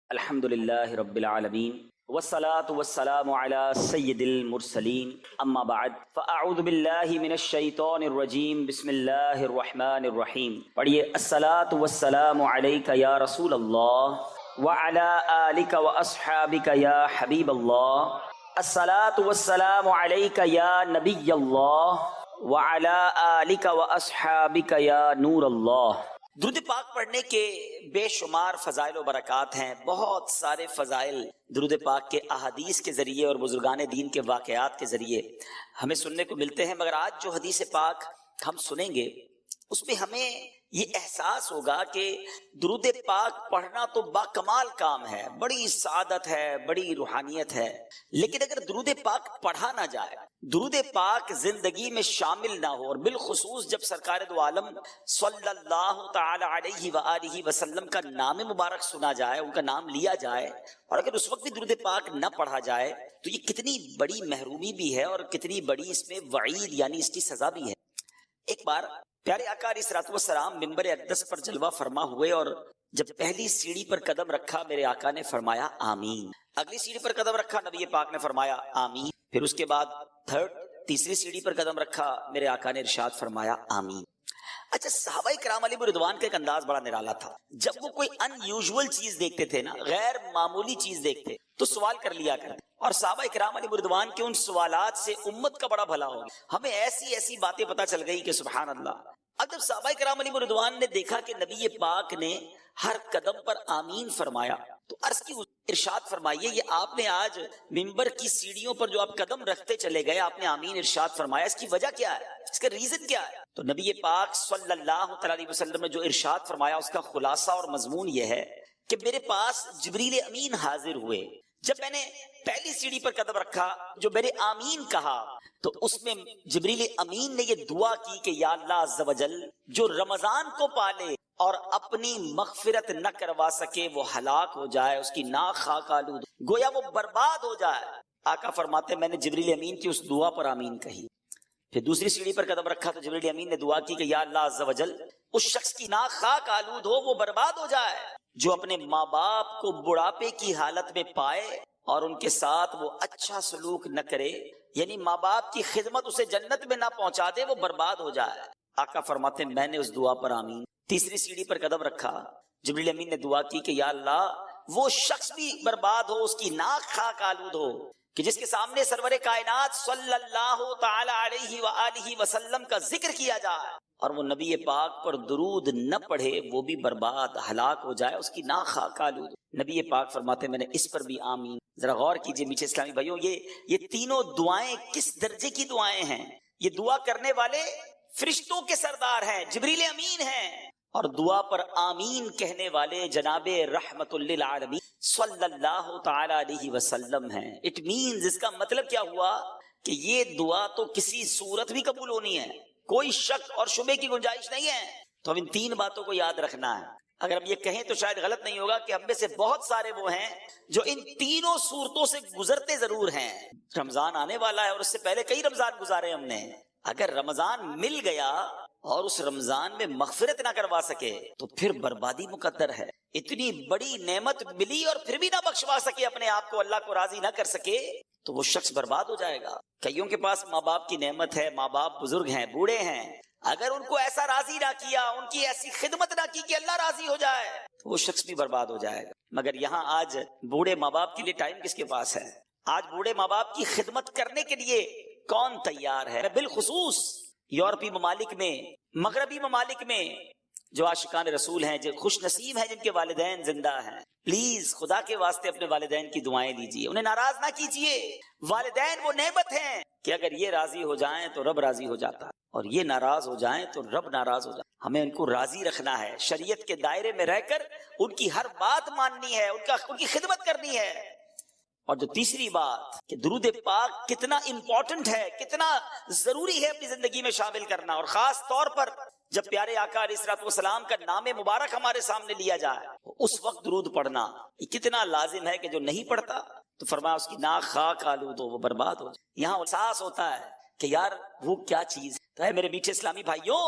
الحمدللہ رب العالمین والصلاة والسلام علی سید المرسلین اما بعد فاعوذ باللہ من الشیطان الرجیم بسم اللہ الرحمن الرحیم. پڑھیے الصلاة والسلام علیک یا رسول اللہ وعلی آلک واصحابک یا حبیب اللہ. الصلاة والسلام علیک یا نبی اللہ وعلی آلک واصحابک یا نور اللہ. درود پاک پڑھنے کے بے شمار فضائل و برکات ہیں. بہت سارے فضائل درود پاک کے احادیث کے ذریعے اور بزرگان دین کے واقعات کے ذریعے ہمیں سننے کو ملتے ہیں، مگر آج جو حدیث پاک ہم سنیں گے اس میں ہمیں یہ احساس ہوگا کہ درود پاک پڑھنا تو باکمال کام ہے، بڑی سعادت ہے، بڑی روحانیت ہے، لیکن اگر درود پاک پڑھا نہ جائے، درود پاک زندگی میں شامل نہ ہو، اور بالخصوص جب سرکار دو عالم صلی اللہ تعالی علیہ وآلہ وسلم کا نام مبارک سنا جائے، ان کا نام لیا جائے، اور اگر اس وقت بھی درود پاک نہ پڑھا جائے تو یہ کتنی بڑی محرومی بھی ہے اور کتنی بڑی اس میں وعید یعنی اس کی سزا بھی ہے. ایک بار پیارے آقا علیہ الصلوۃ والسلام منبر اقدس پر جلوہ فرما ہوئے، اور جب پہلی سیڑھی پر قدم رکھا میرے آقا نے فرمایا آمین. اگلی سیڑھی پر قدم رکھا نبی پاک نے فرمایا آمین. پھر اس کے بعد تیسری سیڑھی پر قدم رکھا میرے آقا نے ارشاد فرمایا آمین. اچھا، صحابہ کرام علیہ رضوان کا ایک انداز بڑا نرالا تھا. جب وہ کوئی ان یوزول چیز دیکھتے تھے نا، غیر معمولی چیز دیکھتے تو سوال کر لیا کرتے، اور صحابہ کرام علیہ رضوان کے ان سوالات سے امت کا بڑا بھلا ہو گیا. ہمیں ایسی باتیں پتہ چل گئی کہ سبحان اللہ. اب جب صحابہ کرام علیہ رضوان نے دیکھا کہ نبی پاک نے ہر قدم پر آمین فرمایا تو عرض کی ارشاد فرمائیے، یہ آپ نے آج منبر کی سیڑھیوں پر جو آپ قدم رکھتے چلے گئے، آپ نے آمین ارشاد فرمایا، اس کی وجہ کیا ہے، اس کا ریزن کیا ہے؟ تو نبی پاک صلی اللہ علیہ وسلم نے جو ارشاد فرمایا اس کا خلاصہ اور مضمون یہ ہے کہ میرے پاس جبریل امین حاضر ہوئے. جب میں نے پہلی سیڑھی پر قدم رکھا، جو میں نے آمین کہا، تو اس میں جبریل امین نے یہ دعا کی کہ یا اللہ عز و جل، جو رمضان کو پالے اور اپنی مغفرت نہ کروا سکے وہ ہلاک ہو جائے، اس کی ناک خاک آلود، گویا وہ برباد ہو جائے. آقا فرماتے میں نے جبریل امین کی اس دعا پر آمین کہی. پھر دوسری سیڑھی پر قدم رکھا تو جبریل امین نے دعا کی کہ یا اللہ عز و جل، اس شخص کی ناک خاک آلود ہو، وہ برباد ہو جائے جو اپنے ماں باپ کو بڑھاپے کی حالت میں پائے اور ان کے ساتھ وہ اچھا سلوک نہ کرے، یعنی ماں باپ کی خدمت اسے جنت میں نہ پہنچا دے، وہ برباد ہو جائے. آقا فرماتے میں نے اس دعا پر آمین. تیسری سیڑھی پر قدم رکھا، جبریل امین نے دعا کی کہ یا اللہ، وہ شخص بھی برباد ہو، اس کی ناک خاک آلود ہو کہ جس کے سامنے سرور کائنات صلی اللہ تعالی علیہ وآلہ وسلم کا ذکر کیا جائے اور وہ نبی پاک پر درود نہ پڑھے، وہ بھی برباد ہلاک ہو جائے، اس کی ناک خاک آلود. نبی پاک فرماتے میں نے اس پر بھی آمین. ذرا غور کیجئے میٹھے اسلامی بھائیوں، یہ تینوں دعائیں کس درجے کی دعائیں ہیں. یہ دعا کرنے والے فرشتوں کے سردار ہیں، جبریل امین ہیں، اور دعا پر آمین کہنے والے جناب رحمت للعالمین صلی اللہ تعالی علیہ وسلم ہیں. اٹ مینز، اس کا مطلب کیا ہوا کہ یہ دعا تو کسی صورت بھی قبول ہونی ہے، کوئی شک اور شبے کی گنجائش نہیں ہے. تو ہم ان تین باتوں کو یاد رکھنا ہے. اگر ہم یہ کہیں تو شاید غلط نہیں ہوگا کہ ہم میں سے بہت سارے وہ ہیں جو ان تینوں صورتوں سے گزرتے ضرور ہیں. رمضان آنے والا ہے اور اس سے پہلے کئی رمضان گزارے ہم نے. اگر رمضان مل گیا اور اس رمضان میں مغفرت نہ کروا سکے تو پھر بربادی مقدر ہے. اتنی بڑی نعمت ملی اور پھر بھی نہ بخشوا سکے اپنے آپ کو، اللہ کو راضی نہ کر سکے، تو وہ شخص برباد ہو جائے گا. کئیوں کے پاس ماں باپ کی نعمت ہے، ماں باپ بزرگ ہیں، بوڑھے ہیں، اگر ان کو ایسا راضی نہ کیا، ان کی ایسی خدمت نہ کی کہ اللہ راضی ہو جائے، تو وہ شخص بھی برباد ہو جائے گا. مگر یہاں آج بوڑھے ماں باپ کے لیے ٹائم کس کے پاس ہے؟ آج بوڑھے ماں باپ کی خدمت کرنے کے لیے کون تیار ہے؟ بالخصوص یورپی ممالک میں، مغربی ممالک میں جو عاشقان رسول ہیں، جو خوش نصیب ہیں جن کے والدین زندہ ہیں، پلیز خدا کے واسطے اپنے والدین کی دعائیں لیجئے، انہیں ناراض نہ کیجئے. والدین وہ نعمت ہیں کہ اگر یہ راضی ہو جائیں تو رب راضی ہو جاتا ہے، اور یہ ناراض ہو جائیں تو رب ناراض ہو جاتا ہے. ہمیں ان کو راضی رکھنا ہے، شریعت کے دائرے میں رہ کر ان کی ہر بات ماننی ہے، ان کی خدمت کرنی ہے. اور جو تیسری بات کہ درود پاک کتنا امپورٹنٹ ہے، کتنا ضروری ہے اپنی زندگی میں شامل کرنا، اور خاص طور پر جب پیارے آقا علیہ الصلوۃ والسلام کا نام مبارک ہمارے سامنے لیا جائے اس وقت درود پڑھنا یہ کتنا لازم ہے کہ جو نہیں پڑھتا تو فرمایا اس کی ناک خاک آلود ہو، وہ برباد ہو جائے. یہاں احساس ہوتا ہے کہ یار وہ کیا چیز ہے. میرے میٹھے اسلامی بھائیوں،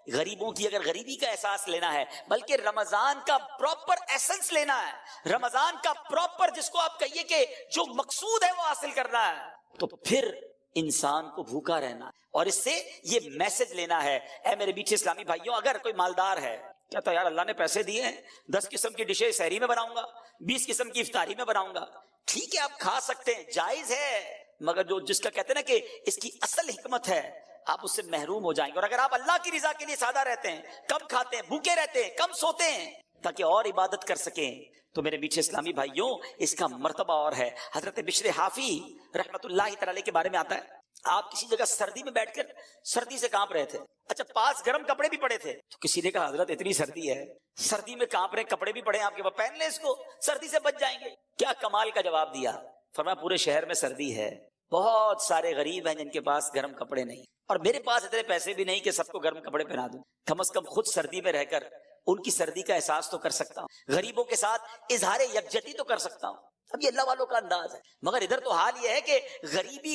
غریبوں کی اگر غریبی کا احساس لینا ہے بلکہ رمضان کا پراپر ایسنس لینا ہے، رمضان کا پراپر جس کو آپ کہیے کہ جو مقصود ہے وہ حاصل کرنا ہے، تو پھر انسان کو بھوکا رہنا اور اس سے یہ میسج لینا ہے. اے میرے بیچ اسلامی بھائیوں، اگر کوئی مالدار ہے کہتا ہے یار اللہ نے پیسے دیے ہیں 10 قسم کی ڈشیں سحری میں بناؤں گا، 20 قسم کی افطاری میں بناؤں گا، ٹھیک ہے آپ کھا سکتے ہیں، جائز ہے، مگر جو جس کا کہتے ہیں نا کہ اس کی اصل حکمت ہے آپ اس سے محروم ہو جائیں گے. اور اگر آپ اللہ کی رضا کے لیے سادہ رہتے ہیں، کم کھاتے ہیں، بھوکے رہتے ہیں، کم سوتے ہیں تاکہ اور عبادت کر سکیں، تو میرے میٹھے اسلامی بھائیوں اس کا مرتبہ اور ہے. حضرت بشر حافی رحمت اللہ تعالی کے بارے میں آتا ہے، آپ کسی جگہ سردی میں بیٹھ کر سردی سے کانپ رہے تھے، اچھا پاس گرم کپڑے بھی پڑے تھے، تو کسی نے کہا حضرت اتنی سردی ہے، سردی میں کانپ رہے کپڑے بھی پڑے ہیں آپ کے پاس، پہن لیں اس کو، سردی سے بچ جائیں گے. کیا کمال کا جواب دیا، فرمایا پورے شہر میں سردی ہے، بہت سارے غریب ہیں جن کے پاس گرم کپڑے نہیں، اور میرے پاس اتنے پیسے بھی نہیں کہ سب کو گرم کپڑے پہنا دوں، کم از کم خود سردی میں رہ کر ان کی سردی کا احساس تو کر سکتا ہوں، غریبوں کے ساتھ اظہار یکجہتی تو کر سکتا ہوں. اب یہ اللہ والوں کا انداز ہے، مگر ادھر تو حال یہ ہے کہ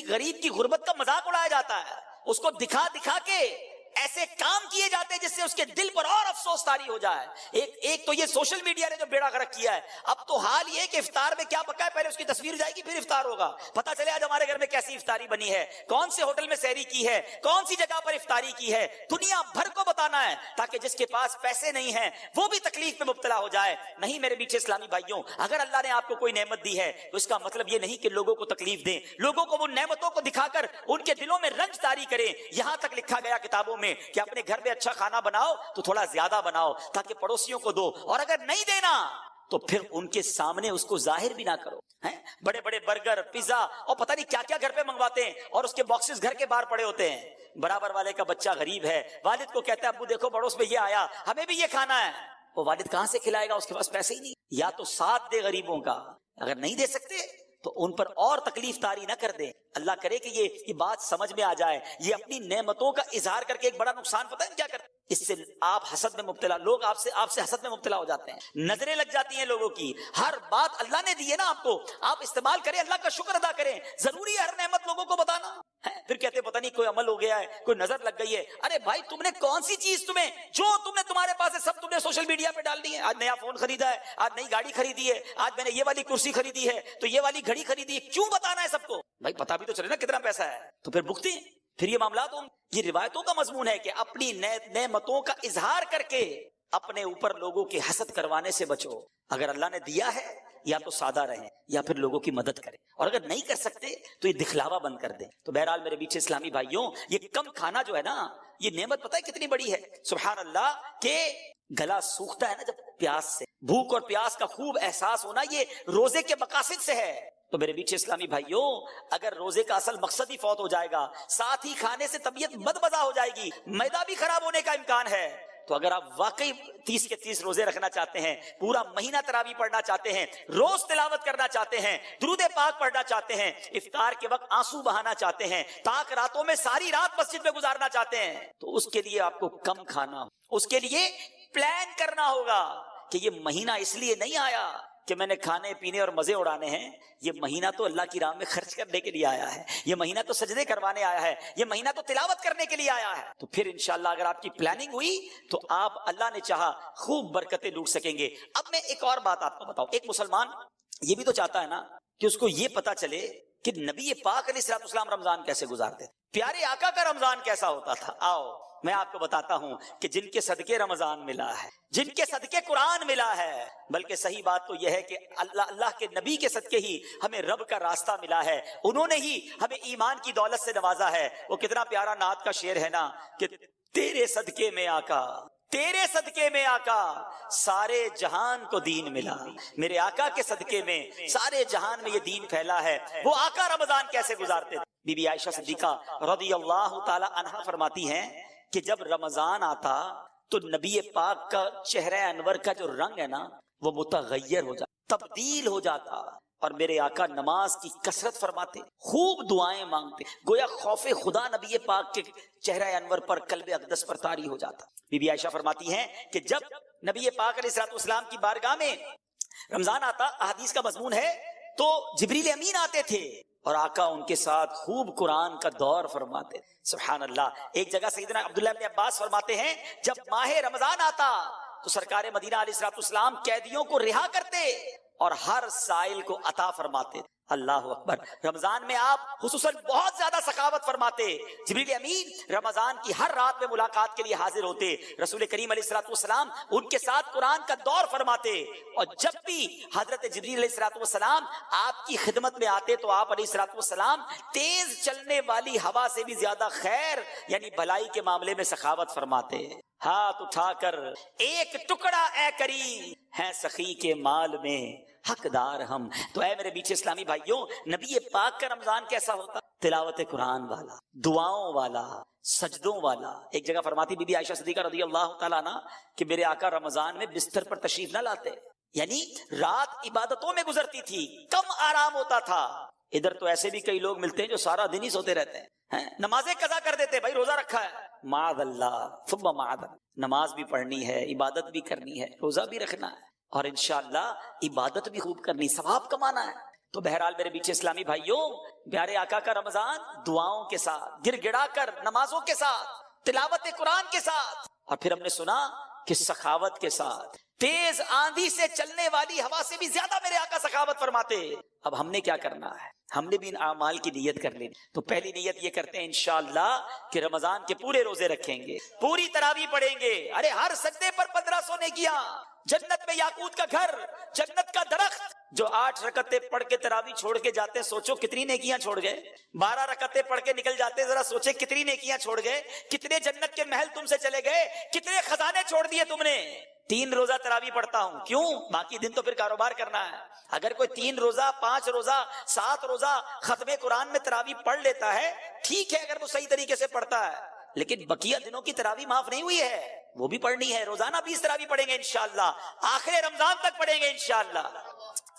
غریب کی غربت کا مذاق اڑایا جاتا ہے، اس کو دکھا دکھا کے ایسے کام کیے جاتے ہیں جس سے اس کے دل پر اور افسوس طاری ہو جائے. ایک تو یہ سوشل میڈیا نے جو بیڑا غرق کیا ہے، اب تو حال یہ کہ افطار میں کیا پکا ہے پہلے اس کی تصویر جائے گی پھر افطار ہوگا، پتہ چلے آج ہمارے گھر میں کیسی افطاری بنی ہے، کون سے ہوٹل میں سحری کی ہے، کون سی جگہ پر افطاری کی ہے، دنیا بھر کو بتانا ہے تاکہ جس کے پاس پیسے نہیں ہیں وہ بھی تکلیف میں مبتلا ہو جائے. نہیں میرے میٹھے اسلامی بھائیوں، اگر اللہ نے آپ کو کوئی نعمت دی ہے تو اس کا مطلب یہ نہیں کہ لوگوں کو تکلیف دیں، لوگوں کو وہ نعمتوں کو دکھا کر ان کے دلوں میں رنج طاری کریں. یہاں تک لکھا گیا کتابوں میں کہ اپنے گھر میں اچھا کھانا بناؤ تو تھوڑا زیادہ بناؤ تاکہ پڑوسیوں کو دو، اور اگر نہیں دینا تو پھر ان کے سامنے اس کو ظاہر بھی نہ کرو. بڑے بڑے برگر پیزا اور پتہ نہیں کیا کیا گھر پہ منگواتے ہیں اور اس کے باکسز گھر کے باہر پڑے ہوتے ہیں. برابر والے کا بچہ غریب ہے، والد کو کہتا ہے ابو دیکھو پڑوس میں یہ آیا ہمیں بھی یہ کھانا ہے، وہ والد کہاں سے کھلائے گا، اس کے پاس پیسے ہی نہیں. یا تو ساتھ دے غریبوں کا، اگر نہیں دے سکتے تو ان پر اور تکلیف طاری نہ کر دیں. اللہ کرے کہ یہ بات سمجھ میں آ جائے. یہ اپنی نعمتوں کا اظہار کر کے ایک بڑا نقصان پتہ ہے کیا کرتے ہیں، اس سے آپ حسد میں مبتلا، لوگ آپ سے حسد میں مبتلا ہو جاتے ہیں، نظریں لگ جاتی ہیں لوگوں کی. ہر بات اللہ نے دی ہے نا آپ کو، آپ استعمال کریں، اللہ کا شکر ادا کریں. ضروری ہے ہر نعمت لوگوں کو بتانا ہے؟ پھر کہتے پتہ نہیں کوئی عمل ہو گیا ہے، کوئی نظر لگ گئی ہے. ارے بھائی تم نے کون سی چیز تمہارے پاس ہے سب تم نے سوشل میڈیا پہ ڈال دی ہے. آج نیا فون خریدا ہے، آج نئی گاڑی خریدی ہے، آج میں نے یہ والی کرسی خریدی ہے، تو یہ والی گھڑی خریدی ہے. کیوں بتانا ہے سب کو؟ بھائی پتا بھی تو چلے نا کتنا پیسہ ہے، تو پھر بھگتے ہیں. پھر یہ معاملات ہوں. یہ روایتوں کا مضمون ہے کہ اپنی نعمتوں کا اظہار کر کے اپنے اوپر لوگوں کے حسد کروانے سے بچو. اگر اللہ نے دیا ہے یا تو سادہ رہیں یا پھر لوگوں کی مدد کریں، اور اگر نہیں کر سکتے تو یہ دکھلاوا بند کر دیں. تو بہرحال میرے بیچ اسلامی بھائیوں، یہ کم کھانا جو ہے نا، یہ نعمت پتہ ہے کتنی بڑی ہے. سبحان اللہ کہ گلا سوکھتا ہے نا جب پیاس سے، بھوک اور پیاس کا خوب احساس ہونا یہ روزے کے مقاصد سے ہے. تو میرے بیچ اسلامی بھائیوں، اگر روزے کا اصل مقصد ہی فوت ہو جائے گا، ساتھ ہی کھانے سے طبیعت مدمزہ ہو جائے گی، معدہ بھی خراب ہونے کا امکان ہے، تو اگر آپ واقعی 30 کے 30 روزے رکھنا چاہتے ہیں، پورا مہینہ تراویح پڑھنا چاہتے ہیں، روز تلاوت کرنا چاہتے ہیں، درود پاک پڑھنا چاہتے ہیں، افطار کے وقت آنسو بہانا چاہتے ہیں، تاک راتوں میں ساری رات مسجد میں گزارنا چاہتے ہیں، تو اس کے لیے آپ کو کم کھانا، اس کے لیے پلان کرنا ہوگا کہ یہ مہینہ اس لیے نہیں آیا کہ میں نے کھانے پینے اور مزے اڑانے ہیں، یہ مہینہ تو اللہ کی راہ میں خرچ کرنے کے لیے آیا ہے، یہ مہینہ تو سجدے کروانے آیا ہے، یہ مہینہ تو تلاوت کرنے کے لیے آیا ہے. تو پھر انشاءاللہ اگر آپ کی پلاننگ ہوئی تو آپ اللہ نے چاہا خوب برکتیں لوٹ سکیں گے. اب میں ایک اور بات آپ کو بتاؤں، ایک مسلمان یہ بھی تو چاہتا ہے نا کہ اس کو یہ پتا چلے کہ نبی پاک علیہ الصلوۃ والسلام رمضان کیسے گزارتے تھے، پیارے آقا کا رمضان کیسا ہوتا تھا. آؤ میں آپ کو بتاتا ہوں کہ جن کے صدقے رمضان ملا ہے، جن کے صدقے قرآن ملا ہے، بلکہ صحیح بات تو یہ ہے کہ اللہ کے نبی کے صدقے ہی ہمیں رب کا راستہ ملا ہے، انہوں نے ہی ہمیں ایمان کی دولت سے نوازا ہے. وہ کتنا پیارا نعت کا شعر ہے نا کہ تیرے صدقے میں آقا، تیرے صدقے میں آقا سارے جہان کو دین ملا. میرے آقا کے صدقے میں سارے جہان میں یہ دین پھیلا ہے. وہ آقا رمضان کیسے گزارتے تھے؟ بی بی عائشہ صدیقہ رضی اللہ تعالی عنہا فرماتی ہیں کہ جب رمضان آتا تو نبی پاک کا چہرہ انور کا جو رنگ ہے نا وہ متغیر ہو جاتا، تبدیل ہو جاتا، اور میرے آقا نماز کی کثرت فرماتے، خوب دعائیں مانگتے، گویا خوف خدا نبی پاک کے چہرہ انور پر، قلب اقدس پر طاری ہو جاتا. بی بی عائشہ فرماتی ہیں کہ جب نبی پاک علیہ الصلوۃ والسلام کی بارگاہ میں رمضان آتا، احادیث کا مضمون ہے، تو جبریل امین آتے تھے اور آقا ان کے ساتھ خوب قرآن کا دور فرماتے. سبحان اللہ. ایک جگہ سیدنا عبداللہ بن عباس فرماتے ہیں جب ماہ رمضان آتا تو سرکار مدینہ علیہ الصلوۃ والسلام قیدیوں کو رہا کرتے اور ہر سائل کو عطا فرماتے. اللہ اکبر. رمضان میں آپ خصوصاً بہت زیادہ سخاوت فرماتے. جبریل امین رمضان کی ہر رات میں ملاقات کے لیے حاضر ہوتے. رسول کریم علیہ الصلوۃ والسلام ان کے ساتھ قرآن کا دور فرماتے. اور جب بھی حضرت جبریل علیہ الصلوۃ والسلام آپ کی خدمت میں آتے تو آپ علیہ الصلوۃ والسلام تیز چلنے والی ہوا سے بھی زیادہ خیر یعنی بھلائی کے معاملے میں سخاوت فرماتے. ہاتھ اٹھا کر ایک ٹکڑا اے کریم ہے سخی کے مال میں حقدار ہم. تو اے میرے بیچ اسلامی بھائیوں، نبی پاک کا رمضان کیسا ہوتا؟ تلاوت قرآن والا، دعاؤں والا، سجدوں والا. ایک جگہ فرماتی بی بی عائشہ صدیقہ رضی اللہ تعالیٰ عنہ کہ میرے آقا رمضان میں بستر پر تشریف نہ لاتے، یعنی رات عبادتوں میں گزرتی تھی، کم آرام ہوتا تھا. ادھر تو ایسے بھی کئی لوگ ملتے ہیں جو سارا دن ہی سوتے رہتے ہیں، نمازیں قضا کر دیتے، بھائی روزہ رکھا ہے، معاذ اللہ ثم معاذ. نماز بھی پڑھنی ہے، عبادت بھی کرنی ہے، روزہ بھی رکھنا ہے، اور انشاءاللہ عبادت بھی خوب کرنی، ثواب کمانا ہے. تو بہرحال میرے بیچ اسلامی بھائیوں، پیارے آقا کا رمضان دعاؤں کے ساتھ، گر گڑا کر نمازوں کے ساتھ، تلاوت قرآن کے ساتھ، اور پھر ہم نے سنا کہ سخاوت کے ساتھ. تیز آندھی سے چلنے والی ہوا سے بھی زیادہ میرے آقا سخاوت فرماتے. اب ہم نے کیا کرنا ہے؟ ہم نے بھی ان اعمال کی نیت کر لینی. تو پہلی نیت یہ کرتے ہیں انشاءاللہ کہ رمضان کے پورے روزے رکھیں گے، پوری تراویح پڑھیں گے. ارے ہر سجدے پر 1500 نیکیاں، جنت میں یاقوت کا گھر، جنت کا درخت. جو 8 رکعتیں پڑھ کے تراویح چھوڑ کے جاتے ہیں، سوچو کتنی نیکیاں چھوڑ گئے. 12 رکعتیں پڑھ کے نکل جاتے ہیں، ذرا سوچے کتنی نیکیاں چھوڑ گئے. کتنے جنت کے محل تم سے چلے گئے، کتنے خزانے چھوڑ دیے تم نے. 3 روزہ تراویح پڑھتا ہوں، کیوں؟ باقی دن تو پھر کاروبار کرنا ہے. اگر کوئی 3 روزہ 5 روزہ 7 روزہ ختم قرآن میں تراویح پڑھ لیتا ہے ٹھیک ہے، اگر وہ صحیح طریقے سے پڑھتا ہے، لیکن بقیہ دنوں کی تراویح معاف نہیں ہوئی ہے، وہ بھی پڑھنی ہے. روزانہ 20 تراویح پڑھیں گے انشاءاللہ، آخر رمضان تک پڑھیں گے انشاءاللہ.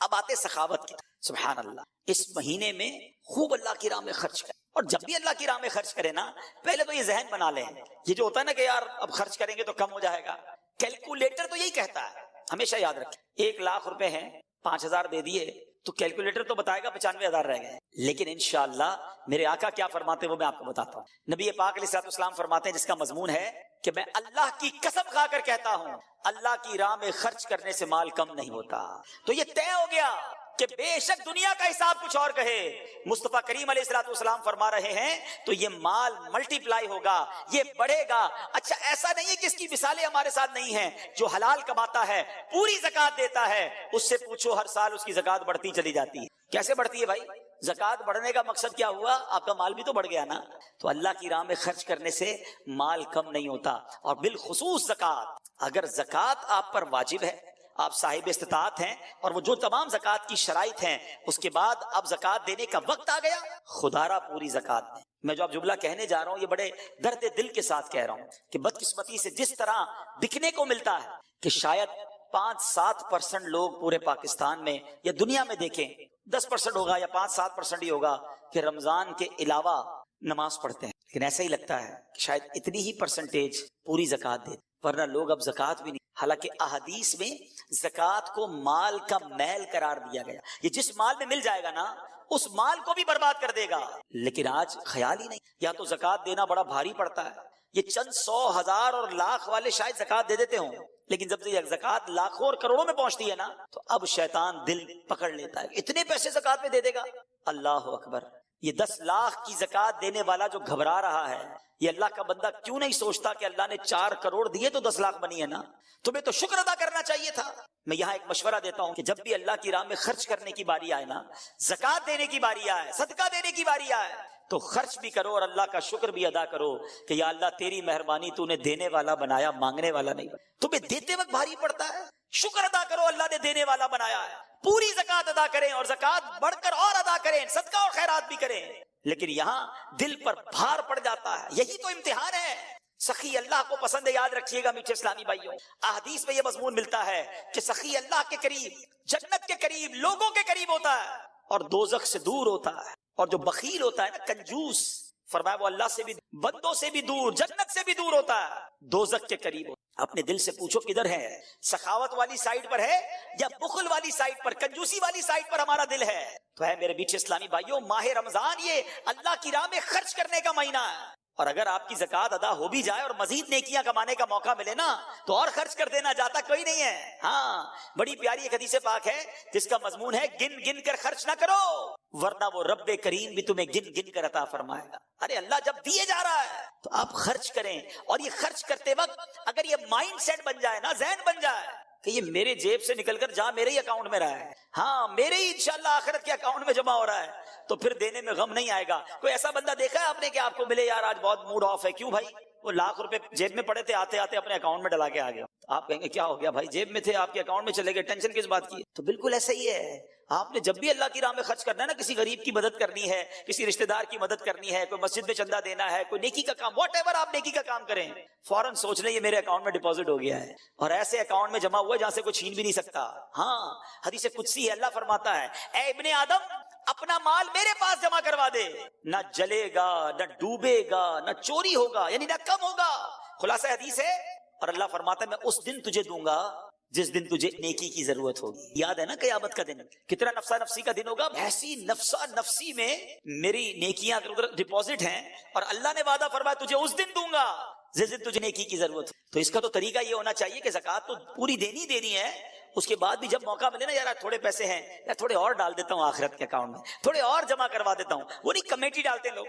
اب آتے سخاوت کی. سبحان اللہ. اس مہینے میں خوب اللہ کی راہ میں خرچ کریں. اور جب بھی اللہ کی راہ میں خرچ کریں نا، پہلے تو یہ ذہن بنا لیں، یہ جو ہوتا ہے نا کہ یار اب خرچ کریں گے تو کم ہو جائے گا، کیلکولیٹر تو یہی کہتا ہے. ہمیشہ یاد رکھیں 1 لاکھ روپے ہیں، 5000 دے دیے تو کیلکولیٹر تو بتائے گا 95,000 رہ گئے. لیکن انشاءاللہ میرے آقا کیا فرماتے ہیں وہ میں آپ کو بتاتا ہوں. نبی پاک علیہ الصلوۃ والسلام فرماتے ہیں، جس کا مضمون ہے کہ میں اللہ کی قسم کھا کر کہتا ہوں اللہ کی راہ میں خرچ کرنے سے مال کم نہیں ہوتا. تو یہ طے ہو گیا کہ بے شک دنیا کا حساب کچھ اور کہے، مصطفیٰ کریم علیہ الصلوۃ والسلام فرما رہے ہیں تو یہ مال ملٹی پلائی ہوگا، یہ بڑھے گا. اچھا ایسا نہیں ہے کہ اس کی مثالیں ہمارے ساتھ نہیں ہیں. جو حلال کماتا ہے، پوری زکات دیتا ہے، اس سے پوچھو ہر سال اس کی زکات بڑھتی چلی جاتی ہے. کیسے بڑھتی ہے بھائی؟ زکات بڑھنے کا مقصد کیا ہوا؟ آپ کا مال بھی تو بڑھ گیا نا. تو اللہ کی راہ میں خرچ کرنے سے مال کم نہیں ہوتا. اور بالخصوص زکات، اگر زکات آپ پر واجب ہے، آپ صاحب استطاعت ہیں، اور وہ جو تمام زکات کی شرائط ہیں، اس کے بعد اب زکات دینے کا وقت آ گیا، خدا را پوری زکات دیں. میں جو اب جملہ کہنے جا رہا ہوں یہ بڑے درد دل کے ساتھ کہہ رہا ہوں کہ بدقسمتی سے جس طرح دکھنے کو ملتا ہے کہ شاید 5-7% لوگ پورے پاکستان میں یا دنیا میں دیکھیں، 10% ہوگا یا 5-7% ہی ہوگا کہ رمضان کے علاوہ نماز پڑھتے ہیں. لیکن ایسا ہی لگتا ہے کہ شاید اتنی ہی پرسنٹیج پوری زکات دے، ورنہ لوگ اب زکات بھی نہیں. حالانکہ احادیث میں زکات کو مال کا میل قرار دیا گیا، یہ جس مال میں مل جائے گا نا اس مال کو بھی برباد کر دے گا. لیکن آج خیال ہی نہیں. یا تو زکات دینا بڑا بھاری پڑتا ہے، یہ چند 100 ہزار اور لاکھ والے شاید زکات دے دیتے ہوں، لیکن جب سے زکات لاکھوں اور کروڑوں میں پہنچتی ہے نا تو اب شیطان دل پکڑ لیتا ہے. اتنے پیسے زکات میں دے دے گا، اللہ اکبر. یہ 10 لاکھ کی زکات دینے والا جو گھبرا رہا ہے، یہ اللہ کا بندہ کیوں نہیں سوچتا کہ اللہ نے 4 کروڑ دیے تو 10 لاکھ بنی ہے نا. تمہیں تو شکر ادا کرنا چاہیے تھا. میں یہاں ایک مشورہ دیتا ہوں کہ جب بھی اللہ کی راہ میں خرچ کرنے کی باری آئے نا، زکات دینے کی باری آئے، صدقہ دینے کی باری آئے، تو خرچ بھی کرو اور اللہ کا شکر بھی ادا کرو کہ یا اللہ تیری مہربانی، تو نے دینے والا بنایا، مانگنے والا نہیں. تمہیں دیتے وقت بھاری پڑتا ہے، شکر ادا کرو اللہ نے دینے والا بنایا ہے. پوری زکات ادا کریں اور زکات بڑھ کر اور ادا کریں، صدقہ اور خیرات بھی کریں. لیکن یہاں دل پر بھار پڑ جاتا ہے. یہی تو امتحان ہے. سخی اللہ کو پسند ہے، یاد رکھیے گا میٹھے اسلامی بھائیوں. احادیث میں یہ مضمون ملتا ہے کہ سخی اللہ کے قریب، جنت کے قریب، لوگوں کے قریب ہوتا ہے اور دوزخ سے دور ہوتا ہے. اور جو بخیل ہوتا ہے نا، کنجوس، فرمایا وہ اللہ سے بھی، بندوں سے بھی دور، جنت سے بھی دور ہوتا ہے، دوزخ کے قریب ہوتا ہے۔ اپنے دل سے پوچھو کدھر ہے، سخاوت والی سائٹ پر ہے یا بخل والی سائٹ پر، کنجوسی والی سائٹ پر ہمارا دل ہے؟ تو ہے میرے بیچ اسلامی بھائیوں، ماہ رمضان یہ اللہ کی راہ میں خرچ کرنے کا مہینہ ہے، اور اگر آپ کی زکوٰۃ ادا ہو بھی جائے اور مزید نیکیاں کمانے کا موقع ملے نا تو اور خرچ کر دینا، جاتا کوئی نہیں ہے۔ ہاں، بڑی پیاری ایک حدیث پاک ہے جس کا مضمون ہے گن گن کر خرچ نہ کرو ورنہ وہ رب کریم بھی تمہیں گن گن کر عطا فرمائے گا۔ ارے اللہ جب دیے جا رہا ہے تو آپ خرچ کریں، اور یہ خرچ کرتے وقت اگر یہ مائنڈ سیٹ بن جائے نا، ذہن بن جائے کہ یہ میرے جیب سے نکل کر جہاں میرے ہی اکاؤنٹ میں رہا ہے، ہاں میرے ہی انشاءاللہ آخرت کے اکاؤنٹ میں جمع ہو رہا ہے، تو پھر دینے میں غم نہیں آئے گا۔ کوئی ایسا بندہ دیکھا ہے آپ نے کہ آپ کو ملے یار آج بہت موڈ آف ہے، کیوں بھائی؟ وہ لاکھ روپے جیب میں پڑے تھے، آتے آتے اپنے اکاؤنٹ میں ڈلا کے آ گیا، آپ کہیں گے کیا ہو گیا بھائی، جیب میں تھے آپ کے اکاؤنٹ میں چلے گئے، ٹینشن کس بات کی؟ تو بالکل ایسا ہی ہے، آپ نے جب بھی اللہ کی راہ میں خرچ کرنا ہے نا، کسی غریب کی مدد کرنی ہے، کسی رشتہ دار کی مدد کرنی ہے، کوئی مسجد میں چندہ دینا ہے، کوئی نیکی کا کام، واٹ ایور آپ نیکی کا کام کریں، فوراً سوچ لیں یہ میرے اکاؤنٹ میں ڈپازٹ ہو گیا ہے، اور ایسے اکاؤنٹ میں جمع ہوا ہے جہاں سے کوئی چھین بھی نہیں سکتا۔ ہاں، حدیث قدسی ہے، اللہ فرماتا ہے اے ابن آدم اپنا مال میرے پاس جمع کروا دے، نہ جلے گا، نہ ڈوبے گا، نہ چوری ہوگا، یعنی نہ کم ہوگا۔ خلاصہ حدیث ہے، اور اللہ فرماتا ہے میں اس دن تجھے دوں گا جس دن تجھے نیکی کی ضرورت ہوگی۔ یاد ہے نا قیامت کا دن کتنا نفسا نفسی کا دن ہوگا، ایسی نفسا نفسی میں میری نیکیاں ڈپازٹ ہیں، اور اللہ نے وعدہ فرمایا تجھے اس دن دوں گا جس دن تجھے نیکی کی ضرورت ہو۔ تو اس کا تو طریقہ یہ ہونا چاہیے کہ زکوٰۃ تو پوری دینی ہے، اس کے بعد بھی جب موقع ملے نا، یار تھوڑے پیسے ہیں یار تھوڑے اور ڈال دیتا ہوں آخرت کے اکاؤنٹ میں، تھوڑے اور جمع کروا دیتا ہوں۔ وہ نہیں کمیٹی ڈالتے لوگ،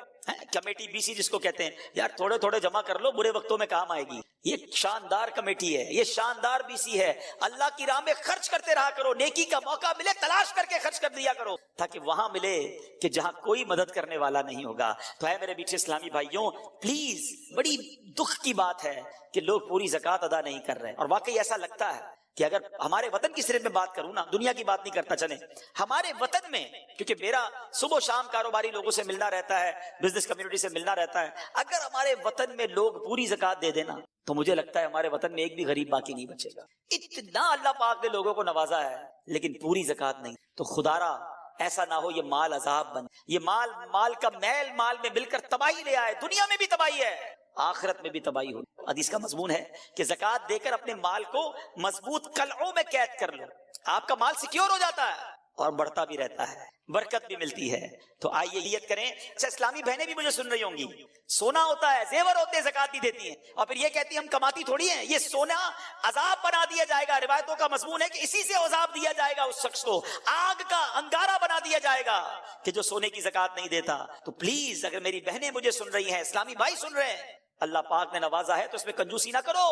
کمیٹی بی سی جس کو کہتے ہیں، یار تھوڑے تھوڑے جمع کر لو، برے وقتوں میں کام آئے گی۔ یہ شاندار کمیٹی ہے، یہ شاندار بی سی ہے۔ اللہ کی راہ میں خرچ کرتے رہا کرو، نیکی کا موقع ملے تلاش کر کے خرچ کر دیا کرو، تاکہ وہاں ملے کہ جہاں کوئی مدد کرنے والا نہیں ہوگا۔ تو ہے میرے بیچ اسلامی بھائیوں، پلیز، بڑی دکھ کی بات ہے کہ لوگ پوری زکوٰۃ ادا نہیں کر رہے، اور واقعی ایسا لگتا ہے کہ اگر ہمارے وطن کی صرف میں بات کروں نا، دنیا کی بات نہیں کرتا، چلیں ہمارے وطن میں، کیونکہ میرا صبح و شام کاروباری لوگوں سے ملنا رہتا ہے، بزنس کمیونٹی سے ملنا رہتا ہے، اگر ہمارے وطن میں لوگ پوری زکوٰۃ دے دینا تو مجھے لگتا ہے ہمارے وطن میں ایک بھی غریب باقی نہیں بچے گا۔ اتنا اللہ پاک نے لوگوں کو نوازا ہے لیکن پوری زکوٰۃ نہیں، تو خدارا ایسا نہ ہو یہ مال عذاب بن، یہ مال کا میل مال میں مل کر تباہی لے آئے، دنیا میں بھی تباہی ہے، آخرت میں بھی تباہی ہو۔ حدیث کا مضمون ہے کہ زکوٰۃ دے کر اپنے مال کو مضبوط قلعوں میں قید کر لو، آپ کا مال سیکیور ہو جاتا ہے اور بڑھتا بھی رہتا ہے، برکت بھی ملتی ہے۔ تو آئیے نیت کریں۔ اچھا، اسلامی بہنیں بھی مجھے سن رہی ہوں گی، سونا ہوتا ہے، زیور ہوتے ہیں، زکوٰۃ نہیں دیتی ہیں، اور پھر یہ کہتی ہیں ہم کماتی تھوڑی ہیں، یہ سونا عذاب بنا دیا جائے گا۔ روایتوں کا مضمون ہے کہ اسی سے عذاب دیا جائے گا اس شخص کو، آگ کا انگارہ بنا دیا جائے گا کہ جو سونے کی زکوٰۃ نہیں دیتا۔ تو پلیز، اگر میری بہنیں مجھے سن رہی ہیں، اسلامی بھائی سن رہے ہیں، اللہ پاک نے نوازا ہے تو اس میں کنجوسی نہ کرو،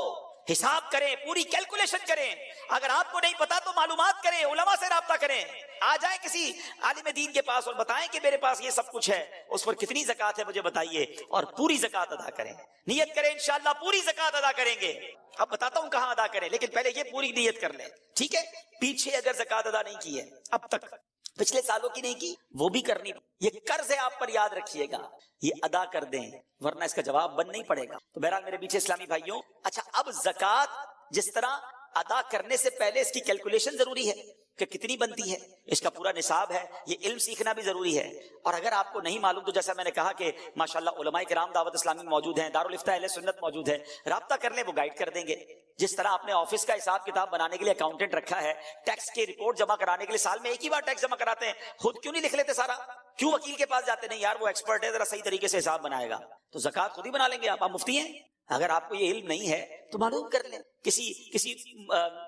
حساب کریں، پوری کیلکولیشن کریں۔ اگر آپ کو نہیں پتا تو معلومات کریں، علماء سے رابطہ کریں، آ جائیں کسی عالم دین کے پاس اور بتائیں کہ میرے پاس یہ سب کچھ ہے، اس پر کتنی زکوٰۃ ہے مجھے بتائیے، اور پوری زکوٰۃ ادا کریں۔ نیت کریں انشاءاللہ پوری زکوٰۃ ادا کریں گے۔ اب بتاتا ہوں کہاں ادا کریں، لیکن پہلے یہ پوری نیت کر لیں، ٹھیک ہے؟ پیچھے اگر زکوٰۃ ادا نہیں کی ہے اب تک، پچھلے سالوں کی نہیں کی، وہ بھی کرنی، یہ قرض ہے آپ پر، یاد رکھیے گا، یہ ادا کر دیں ورنہ اس کا جواب بند نہیں پڑے گا۔ تو بہرحال میرے پیچھے اسلامی بھائیوں، اچھا اب زکوٰۃ جس طرح ادا کرنے سے پہلے اس کی کیلکولیشن ضروری ہے کہ کتنی بنتی ہے، اس کا پورا نصاب ہے، یہ علم سیکھنا بھی ضروری ہے۔ اور اگر آپ کو نہیں معلوم تو جیسا میں نے کہا کہ ماشاءاللہ علماء کرام دعوت اسلامی میں موجود ہیں، دارالفتہ اہل سنت موجود ہے، رابطہ کر لیں، وہ گائیڈ کر دیں گے۔ جس طرح آپ نے آفس کا حساب کتاب بنانے کے لیے اکاؤنٹنٹ رکھا ہے، ٹیکس کی رپورٹ جمع کرانے کے لیے سال میں ایک ہی بار ٹیکس جمع کراتے ہیں، خود کیوں نہیں لکھ لیتے سارا؟ کیوں وکیل کے پاس جاتے نہیں؟ یار وہ ایکسپرٹ ہے، ذرا صحیح طریقے سے حساب بنائے گا، تو زکوٰۃ خود ہی بنا لیں گے آپ مفتی ہیں۔ اگر آپ کو یہ علم نہیں ہے تو معلوم کر لیں، کسی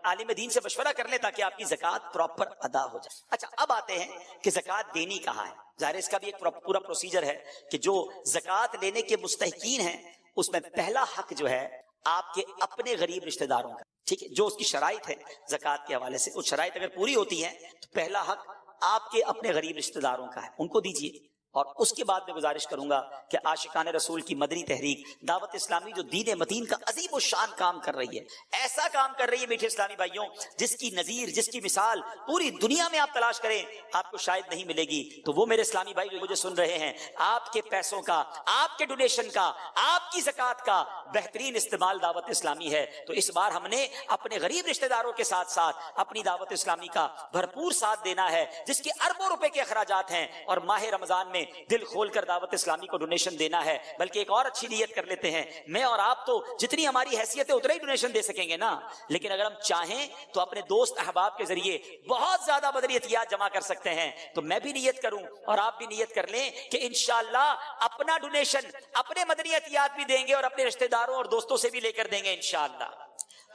عالم دین سے مشورہ کر لیں تاکہ آپ کی زکوٰۃ پراپر ادا ہو جائے۔ اچھا اب آتے ہیں کہ زکوٰۃ دینی کہاں ہے۔ ظاہر اس کا بھی ایک پورا پروسیجر ہے کہ جو زکوٰۃ لینے کے مستحقین ہیں اس میں پہلا حق جو ہے آپ کے اپنے غریب رشتہ داروں کا، ٹھیک ہے، جو اس کی شرائط ہے زکوٰۃ کے حوالے سے، وہ شرائط اگر پوری ہوتی ہیں تو پہلا حق آپ کے اپنے غریب رشتہ داروں کا ہے، ان کو دیجیے۔ اور اس کے بعد میں گزارش کروں گا کہ عاشقان رسول کی مدنی تحریک دعوت اسلامی جو دین متین کا عظیم الشان کام کر رہی ہے، ایسا کام کر رہی ہے میٹھے اسلامی بھائیوں جس کی نظیر، جس کی مثال پوری دنیا میں آپ تلاش کریں آپ کو شاید نہیں ملے گی۔ تو وہ میرے اسلامی بھائی جو مجھے سن رہے ہیں، آپ کے پیسوں کا، آپ کے ڈونیشن کا، آپ کی زکوٰۃ کا بہترین استعمال دعوت اسلامی ہے۔ تو اس بار ہم نے اپنے غریب رشتہ داروں کے ساتھ ساتھ اپنی دعوت اسلامی کا بھرپور ساتھ دینا ہے، جس کے اربوں روپے کے اخراجات ہیں، اور ماہ رمضان میں میں دل کھول کر دعوت اسلامی کو ڈونیشن دینا ہے، بلکہ ایک اور اچھی نیت کر لیتے ہیں، میں اور آپ تو جتنی ہماری حیثیت ہے اتنا ہی ڈونیشن دے سکیں گے نا، لیکن اگر ہم چاہیں تو اپنے دوست احباب کے ذریعے بہت زیادہ مدنیتیات جمع کر سکتے ہیں۔ تو میں بھی نیت کروں اور آپ بھی نیت کر لیں کہ انشاءاللہ اپنا ڈونیشن اپنے مدنیتیات بھی دیں گے اور اپنے رشتہ داروں اور دوستوں سے بھی لے کر دیں گے انشاءاللہ۔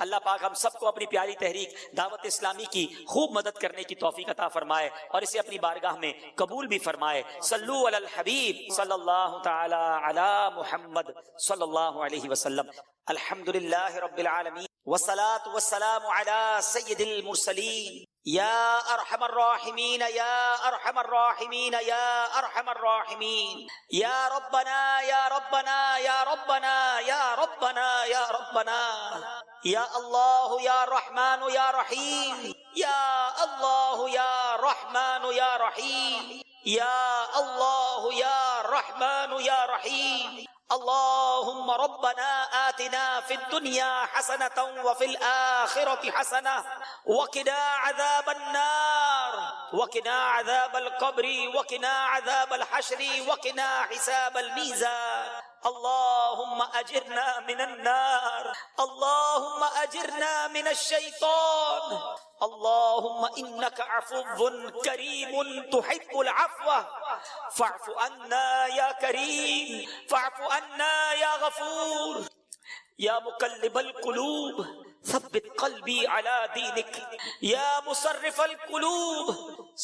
اللہ پاک ہم سب کو اپنی پیاری تحریک دعوت اسلامی کی خوب مدد کرنے کی توفیق عطا فرمائے اور اسے اپنی بارگاہ میں قبول بھی فرمائے۔ صلو علی الحبیب صلی اللہ تعالی علی محمد صلی اللہ علیہ وسلم۔ الحمدللہ رب العالمین والصلاة والسلام علی سید المرسلین یا ارحم الراحمین یا ارحم الراحمین یا ارحم الراحمین یا ربنا یا ربنا یا ربنا یا ربنا یا ربنا یا اللہ یا رحمان یا رحیم یا اللہ یا رحمان یا رحیم یا اللہ یا رحمان یا رحیم اللهم ربنا آتنا في الدنيا حسنة وفي الآخرة حسنة وقنا عذاب النار وقنا عذاب القبر وقنا عذاب الحشر وقنا حساب الميزان اللهم أجرنا من النار اللهم أجرنا من الشيطان اللهم إنك عفو كريم تحب العفو فاعف عنا يا كريم فاعف عنا يا غفور يا مقلب القلوب ثبت قلبي على دينك يا مصرف القلوب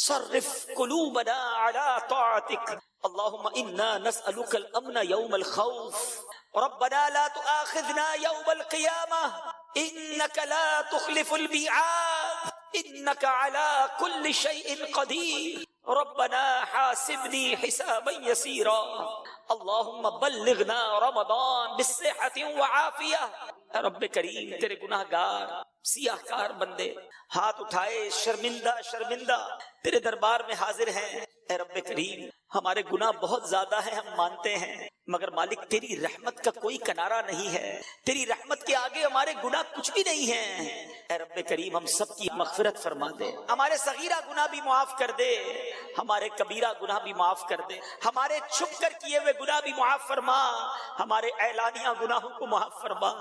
صرف قلوبنا على طاعتك اللهم إنا نسألك الأمن يوم الخوف ربنا لا تؤاخذنا يوم القيامة إنك لا تخلف الميعاد إنك على كل شيء قدير ربنا حاسبني حسابا يسيرا اللهم بلغنا رمضان بالصحة وعافية۔ اے رب کریم تیرے گناہ گار سیاہ کار بندے ہاتھ اٹھائے شرمندہ شرمندہ تیرے دربار میں حاضر ہیں۔ اے رب کریم ہمارے گناہ بہت زیادہ ہیں، ہم مانتے ہیں، مگر مالک تیری رحمت کا کوئی کنارہ نہیں ہے، تیری رحمت کے آگے ہمارے گناہ کچھ بھی نہیں ہیں۔ اے رب کریم ہم سب کی مغفرت فرما دے، ہمارے صغیرہ گناہ بھی معاف کر دے، ہمارے کبیرہ گناہ بھی معاف کر دے، ہمارے چھپ کر کیے ہوئے گناہ بھی معاف فرما، ہمارے اعلانیہ گناہوں کو معاف فرما۔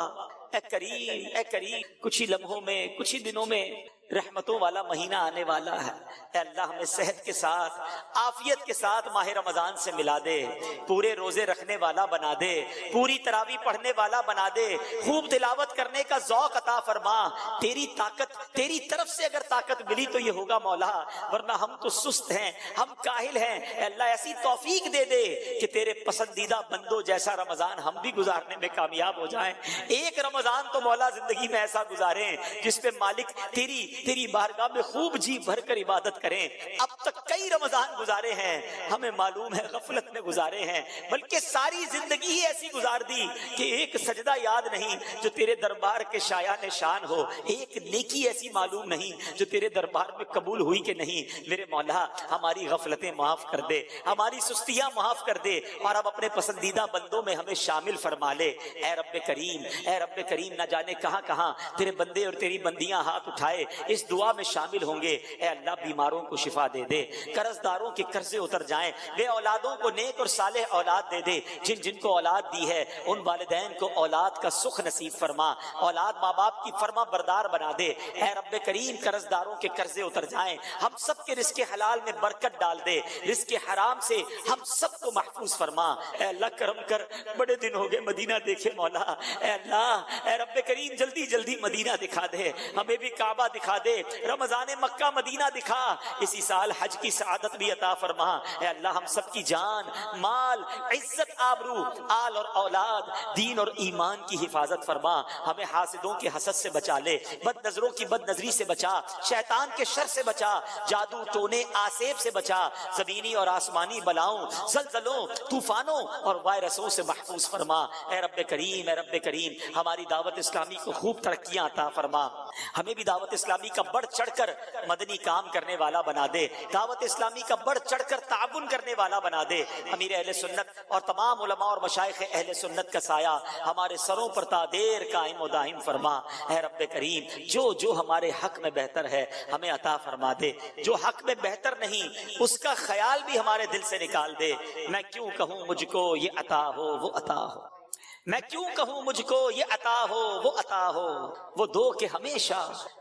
اے کریم کچھ ہی لمحوں میں کچھ ہی دنوں میں رحمتوں والا مہینہ آنے والا ہے۔ اے اللہ ہمیں صحت کے ساتھ عافیت کے ساتھ ماہ رمضان سے ملا دے، پورے روزے رکھنے والا بنا دے، پوری تراویح پڑھنے والا بنا دے، خوب تلاوت کرنے کا ذوق عطا فرما۔ تیری طاقت تیری طرف سے اگر طاقت ملی تو یہ ہوگا مولا، ورنہ ہم تو سست ہیں، ہم کاہل ہیں۔ اے اللہ ایسی توفیق دے دے کہ تیرے پسندیدہ بندوں جیسا رمضان ہم بھی گزارنے میں کامیاب ہو جائیں۔ ایک رمضان تو مولا زندگی میں ایسا گزاریں جس پہ مالک تیری بارگاہ میں خوب جی بھر کر عبادت کریں۔ اب تک کئی رمضان گزارے ہیں، ہمیں معلوم ہے غفلت میں گزارے ہیں، بلکہ ساری زندگی ہی ایسی گزار دی کہ ایک سجدہ یاد نہیں جو تیرے دربار کے شایان شان ہو، ایک نیکی ایسی معلوم نہیں جو تیرے دربار میں قبول ہوئی کہ نہیں۔ میرے مولا ہماری غفلتیں معاف کر دے، ہماری سستیاں معاف کر دے، اور اب اپنے پسندیدہ بندوں میں ہمیں شامل فرما لے۔ اے رب کریم نہ جانے کہاں کہاں تیرے بندے اور تیری بندیاں ہاتھ اٹھائے اس دعا میں شامل ہوں گے۔ اے اللہ بیماروں کو شفا دے دے، قرض داروں کے قرضے اتر جائیں، بے اولادوں کو نیک اور صالح اولاد دے دے، جن کو اولاد دی ہے ان والدین کو اولاد کا سکھ نصیب فرما، اولاد ماں باپ کی فرما بردار بنا دے۔ اے رب کریم قرض داروں کے قرضے اتر جائیں، ہم سب کے رزق حلال میں برکت ڈال دے، رزق حرام سے ہم سب کو محفوظ فرما۔ اے اللہ کرم کر، بڑے دن ہو گئے مدینہ دیکھے مولا۔ اے اللہ اے رب کریم جلدی جلدی مدینہ دکھا دے، ہمیں بھی کعبہ دکھا دے، رمضان مکہ مدینہ دکھا، اسی سال حج کی سعادت بھی عطا فرما۔ اے اللہ ہم سب کی جان مال عزت آبرو آل اور اولاد دین اور ایمان کی حفاظت فرما، ہمیں حاسدوں کے حسد سے بچا لے، بد نظروں کی بد نظری سے بچا، شیطان کے شر سے بچا، جادو ٹونے آسیب سے بچا، زمینی اور آسمانی بلاؤں زلزلوں طوفانوں اور وائرسوں سے محفوظ فرما۔ اے رب کریم ہماری دعوت اسلامی کو خوب ترقیاں عطا فرما، ہمیں بھی دعوت اسلامی کا بڑھ چڑھ کر مدنی کام کرنے والا بنا دے، دعوت اسلامی کا بڑھ چڑھ کر تعاون کرنے والا بنا دے۔ امیر اہل سنت اور تمام علماء اور مشائخ اہل سنت کا سایہ ہمارے سروں پر تا دیر قائم و دائم فرما۔ اے رب کریم، جو جو ہمارے حق میں بہتر ہے ہمیں عطا فرما دے، جو حق میں بہتر نہیں اس کا خیال بھی ہمارے دل سے نکال دے۔ میں کیوں کہوں مجھ کو یہ عطا ہو وہ عطا ہو، میں کیوں کہوں مجھ کو یہ عطا ہو وہ عطا ہو، وہ دو کہ ہمیشہ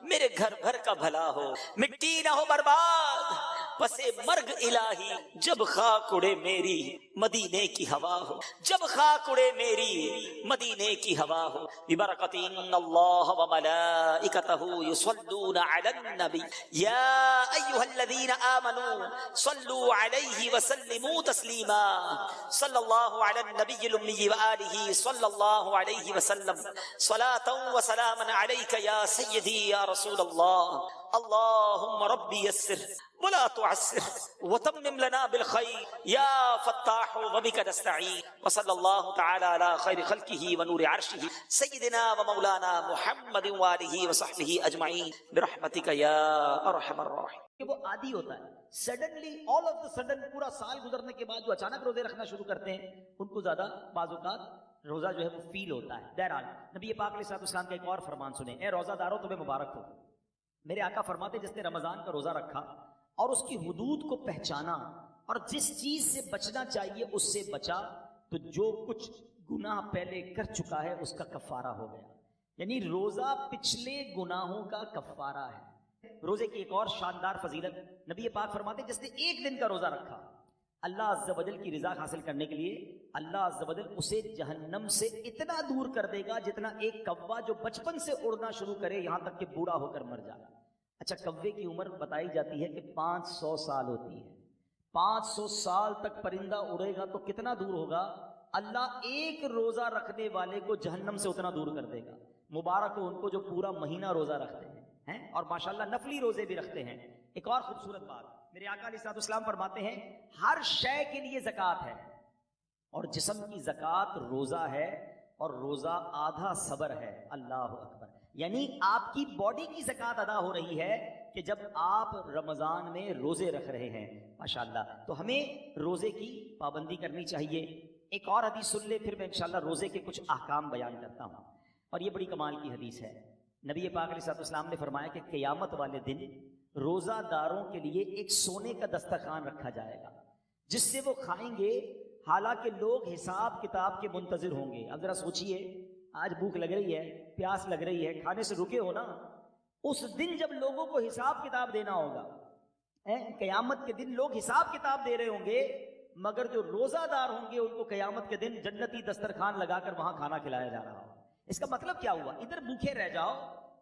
میرے گھر بھر کا بھلا ہو، مٹی نہ ہو برباد پسے مرگ الہی، جب خاک اڑے میری مدینے کی ہوا ہو، جب خاک اڑے میری مدینے کی ہوا ہو۔ ببرکۃ ان اللہ وملائکتہ یصلون علی النبی یا ایھا الذین آمنوا صلوا علیہ وسلموا تسلیما، صلی اللہ علی النبی الامی وآلہ صلی اللہ علیہ وسلم، صلاۃ وسلاما علیک یا سیدی یا رسول اللہ۔ اللہم ربی یسر ولا تعسر وتمم لنا بالخير يا فتاح وبك نستعين، وصلى الله تعالى على خير خلقه ونور عرشه سيدنا ومولانا محمد وآله وصحبه اجمعين برحمتك يا ارحم الراحمين۔ کہ وہ عادی ہوتا ہے، suddenly all of the sudden پورا سال گزرنے کے بعد جو اچانک روزے رکھنا شروع کرتے ہیں ان کو زیادہ بعض اوقات روزہ جو ہے وہ فیل ہوتا ہے۔ بہرحال نبی پاک علیہ الصلوۃ والسلام کا ایک اور فرمان سنیں، اے روزہ دارو تمہیں مبارک ہو۔ میرے آقا فرماتے جس نے رمضان کا روزہ رکھا اور اس کی حدود کو پہچانا اور جس چیز سے بچنا چاہیے اس سے بچا، تو جو کچھ گناہ پہلے کر چکا ہے اس کا کفارہ ہو گیا۔ یعنی روزہ پچھلے گناہوں کا کفارہ ہے۔ روزے کی ایک اور شاندار فضیلت، نبی پاک فرماتے جس نے ایک دن کا روزہ رکھا، اللہ عز و جل کی رضا حاصل کرنے کے لیے اللہ عز و جل اسے جہنم سے اتنا دور کر دے گا جتنا ایک کوا جو بچپن سے اڑنا شروع کرے یہاں تک کہ بوڑھا ہو کر مر جائے۔ اچھا، کوے کی عمر بتائی جاتی ہے کہ 500 سال ہوتی ہے۔ 500 سال تک پرندہ اڑے گا تو کتنا دور ہوگا؟ اللہ ایک روزہ رکھنے والے کو جہنم سے اتنا دور کر دے گا۔ مبارک ہو ان کو جو پورا مہینہ روزہ رکھتے ہیں اور ماشاءاللہ نفلی روزے بھی رکھتے ہیں۔ ایک اور خوبصورت بات، میرے آقا علیہ الصلوۃ والسلام فرماتے ہیں ہر شے کے لیے زکوٰۃ ہے، اور جسم کی زکوٰۃ روزہ ہے، اور روزہ آدھا صبر ہے۔ اللہ اکبر، یعنی آپ کی باڈی کی زکوٰۃ ادا ہو رہی ہے کہ جب آپ رمضان میں روزے رکھ رہے ہیں۔ ماشاءاللہ، تو ہمیں روزے کی پابندی کرنی چاہیے۔ ایک اور حدیث سن لے، پھر میں انشاءاللہ روزے کے کچھ احکام بیان کرتا ہوں، اور یہ بڑی کمال کی حدیث ہے۔ نبی پاک علیہ السلام نے فرمایا کہ قیامت والے دن روزہ داروں کے لیے ایک سونے کا دسترخوان رکھا جائے گا جس سے وہ کھائیں گے، حالانکہ لوگ حساب کتاب کے منتظر ہوں گے۔ اب ذرا سوچئے، آج بھوک لگ رہی ہے، پیاس لگ رہی ہے، کھانے سے رکے ہو نا، اس دن جب لوگوں کو حساب کتاب دینا ہوگا، قیامت کے دن لوگ حساب کتاب دے رہے ہوں گے، مگر جو روزہ دار ہوں گے ان کو قیامت کے دن جنتی دسترخوان لگا کر وہاں کھانا کھلایا جا رہا ہو۔ اس کا مطلب کیا ہوا؟ ادھر بھوکے رہ جاؤ،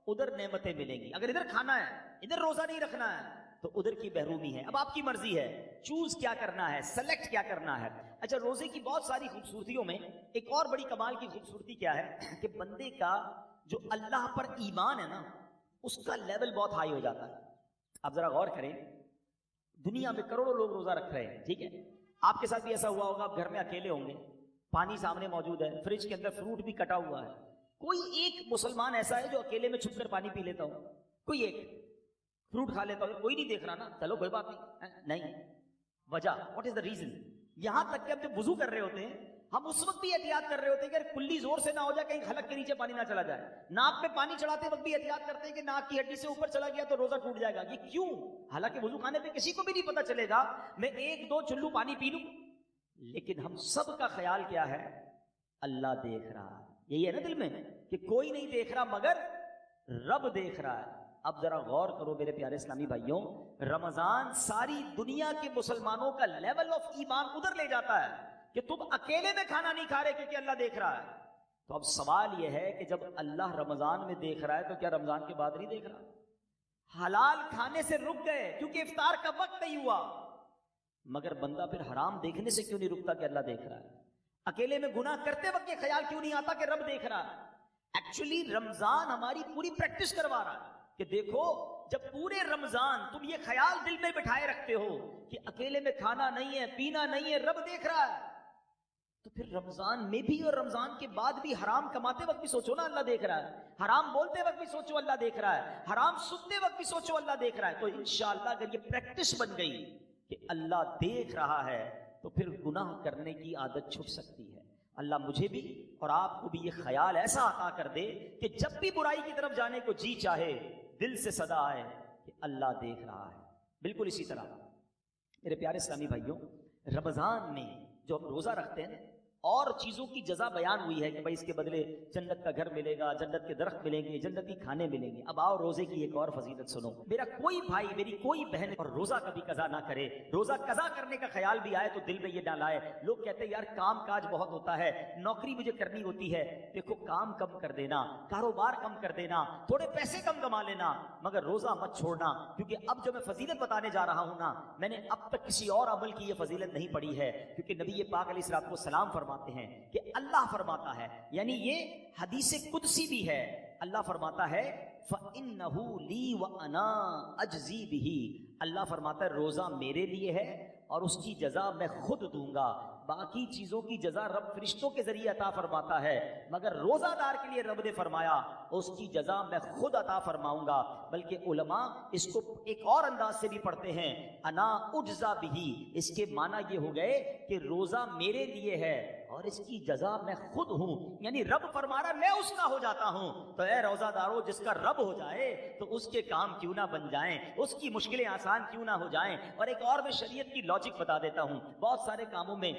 ادھر نعمتیں ملیں گی۔ اگر ادھر کھانا ہے، ادھر روزہ نہیں رکھنا ہے، تو ادھر کی محرومی ہے۔ اب آپ کی مرضی ہے، چوز کیا کرنا ہے، سلیکٹ کیا کرنا ہے۔ اچھا، روزے کی بہت ساری خوبصورتیوں میں ایک اور بڑی کمال کی خوبصورتی کیا ہے کہ بندے کا جو اللہ پر ایمان ہے نا، اس کا لیول بہت ہائی ہو جاتا ہے۔ آپ ذرا غور کریں، دنیا میں کروڑوں لوگ روزہ رکھ رہے ہیں، ٹھیک ہے؟ آپ کے ساتھ بھی ایسا ہوا ہوگا، آپ گھر میں اکیلے ہوں گے، پانی سامنے موجود ہے، فریج کے اندر فروٹ بھی کٹا ہوا ہے۔ کوئی ایک مسلمان ایسا ہے جو اکیلے میں چھپ کر پانی پی لیتا ہو؟ کوئی ایک فروٹ کھا لیتا ہو؟ کوئی نہیں دیکھ رہا نا، چلو کوئی بات نہیں۔ وجہ واٹ از دا ریزن؟ یہاں تک کہ ہم جب وضو کر رہے ہوتے ہیں، ہم اس وقت بھی احتیاط کر رہے ہوتے ہیں کہ کلی زور سے نہ ہو جائے، کہیں خلق کے نیچے پانی نہ چلا جائے۔ ناک پہ پانی چڑھاتے وقت بھی احتیاط کرتے ہیں کہ ناک کی ہڈی سے اوپر چلا گیا تو روزہ ٹوٹ جائے گا۔ یہ کیوں؟ حالانکہ وضو خانے پہ کسی کو بھی نہیں پتا چلے گا، میں ایک دو چلو پانی پی لوں، لیکن ہم سب کا خیال کیا ہے؟ اللہ دیکھ رہا ہے۔ یہی ہے نا دل میں کہ کوئی نہیں دیکھ رہا مگر رب دیکھ رہا ہے۔ اب ذرا غور کرو میرے پیارے اسلامی بھائیوں، رمضان ساری دنیا کے مسلمانوں کا لیول آف ایمان ادھر لے جاتا ہے کہ تم اکیلے میں کھانا نہیں کھا رہے کیونکہ اللہ دیکھ رہا ہے۔ تو اب سوال یہ ہے کہ جب اللہ رمضان میں دیکھ رہا ہے تو کیا رمضان کے بعد نہیں دیکھ رہا؟ حلال کھانے سے رک گئے کیونکہ افطار کا وقت نہیں ہوا، مگر بندہ پھر حرام دیکھنے سے کیوں نہیں رکتا کہ اللہ دیکھ رہا ہے؟ اکیلے میں گناہ کرتے وقت یہ خیال کیوں نہیں آتا کہ رب دیکھ رہا ہے؟ ایکچولی رمضان ہماری پوری پریکٹس کروا رہا ہے کہ دیکھو، جب پورے رمضان تم یہ خیال دل میں بٹھائے رکھتے ہو کہ اکیلے میں کھانا نہیں ہے، پینا نہیں ہے، رب دیکھ رہا ہے، تو پھر رمضان میں بھی اور رمضان کے بعد بھی حرام کماتے وقت بھی سوچو نا اللہ دیکھ رہا ہے، حرام بولتے وقت بھی سوچو اللہ دیکھ رہا ہے، حرام سنتے وقت بھی سوچو اللہ دیکھ رہا ہے. تو انشاءاللہ اگر یہ پریکٹس بن گئی کہ اللہ دیکھ رہا ہے تو پھر گناہ کرنے کی عادت چھٹ سکتی ہے. اللہ مجھے بھی اور آپ کو بھی یہ خیال ایسا عطا کر دے کہ جب بھی برائی کی طرف جانے کو جی چاہے دل سے صدا آئے کہ اللہ دیکھ رہا ہے. بالکل اسی طرح میرے پیارے اسلامی بھائیوں، رمضان میں جو ہم روزہ رکھتے ہیں اور چیزوں کی جزا بیان ہوئی ہے کہ بھائی اس کے بدلے جنت کا گھر ملے گا، جنت کے درخت ملیں گے، جنتی کھانے ملیں گے. اب آؤ روزے کی ایک اور فضیلت سنو. میرا کوئی بھائی، میری کوئی بہن اور روزہ کبھی قضا نہ کرے. روزہ قضا کرنے کا خیال بھی آئے تو دل میں یہ نہ لائے. لوگ کہتے ہیں یار کام کاج بہت ہوتا ہے، نوکری مجھے کرنی ہوتی ہے. دیکھو کام کم کر دینا، کاروبار کم کر دینا، تھوڑے پیسے کم کما لینا، مگر روزہ مت چھوڑنا. کیونکہ اب جو میں فضیلت بتانے جا رہا ہوں نا، میں نے اب تک کسی اور عمل کی یہ فضیلت نہیں پڑھی ہے. کیونکہ نبی پاک علیہ الصلوۃ والسلام فرماتے ہیں کہ اللہ فرماتا ہے، یعنی یہ حدیث قدسی بھی ہے. اللہ فرماتا ہے فَإِنَّهُ لِي وَأَنَا أَجْزِي بِهِ. اللہ فرماتا ہے روزہ میرے لیے ہے اور اس کی جزا میں خود دوں گا. باقی چیزوں کی جزا رب فرشتوں کے ذریعے عطا فرماتا ہے، مگر روزہ دار کے لیے رب نے فرمایا اس کی جزا میں خود عطا فرماؤں گا. بلکہ علماء اس کو ایک اور انداز سے بھی پڑھتے ہیں، انا اجزا بہی. اس کے معنی یہ ہو گئے کہ روزہ میرے لیے ہے اور اس کی جزا میں خود ہوں. یعنی رب فرما رہا میں اس کا ہو جاتا ہوں. تو اے روزہ دارو، جس کا رب ہو جائے تو اس کے کام کیوں نہ بن جائیں، اس کی مشکلیں آسان کیوں نہ ہو جائیں. اور ایک اور میں شریعت کی لاجک بتا دیتا ہوں. بہت سارے کاموں میں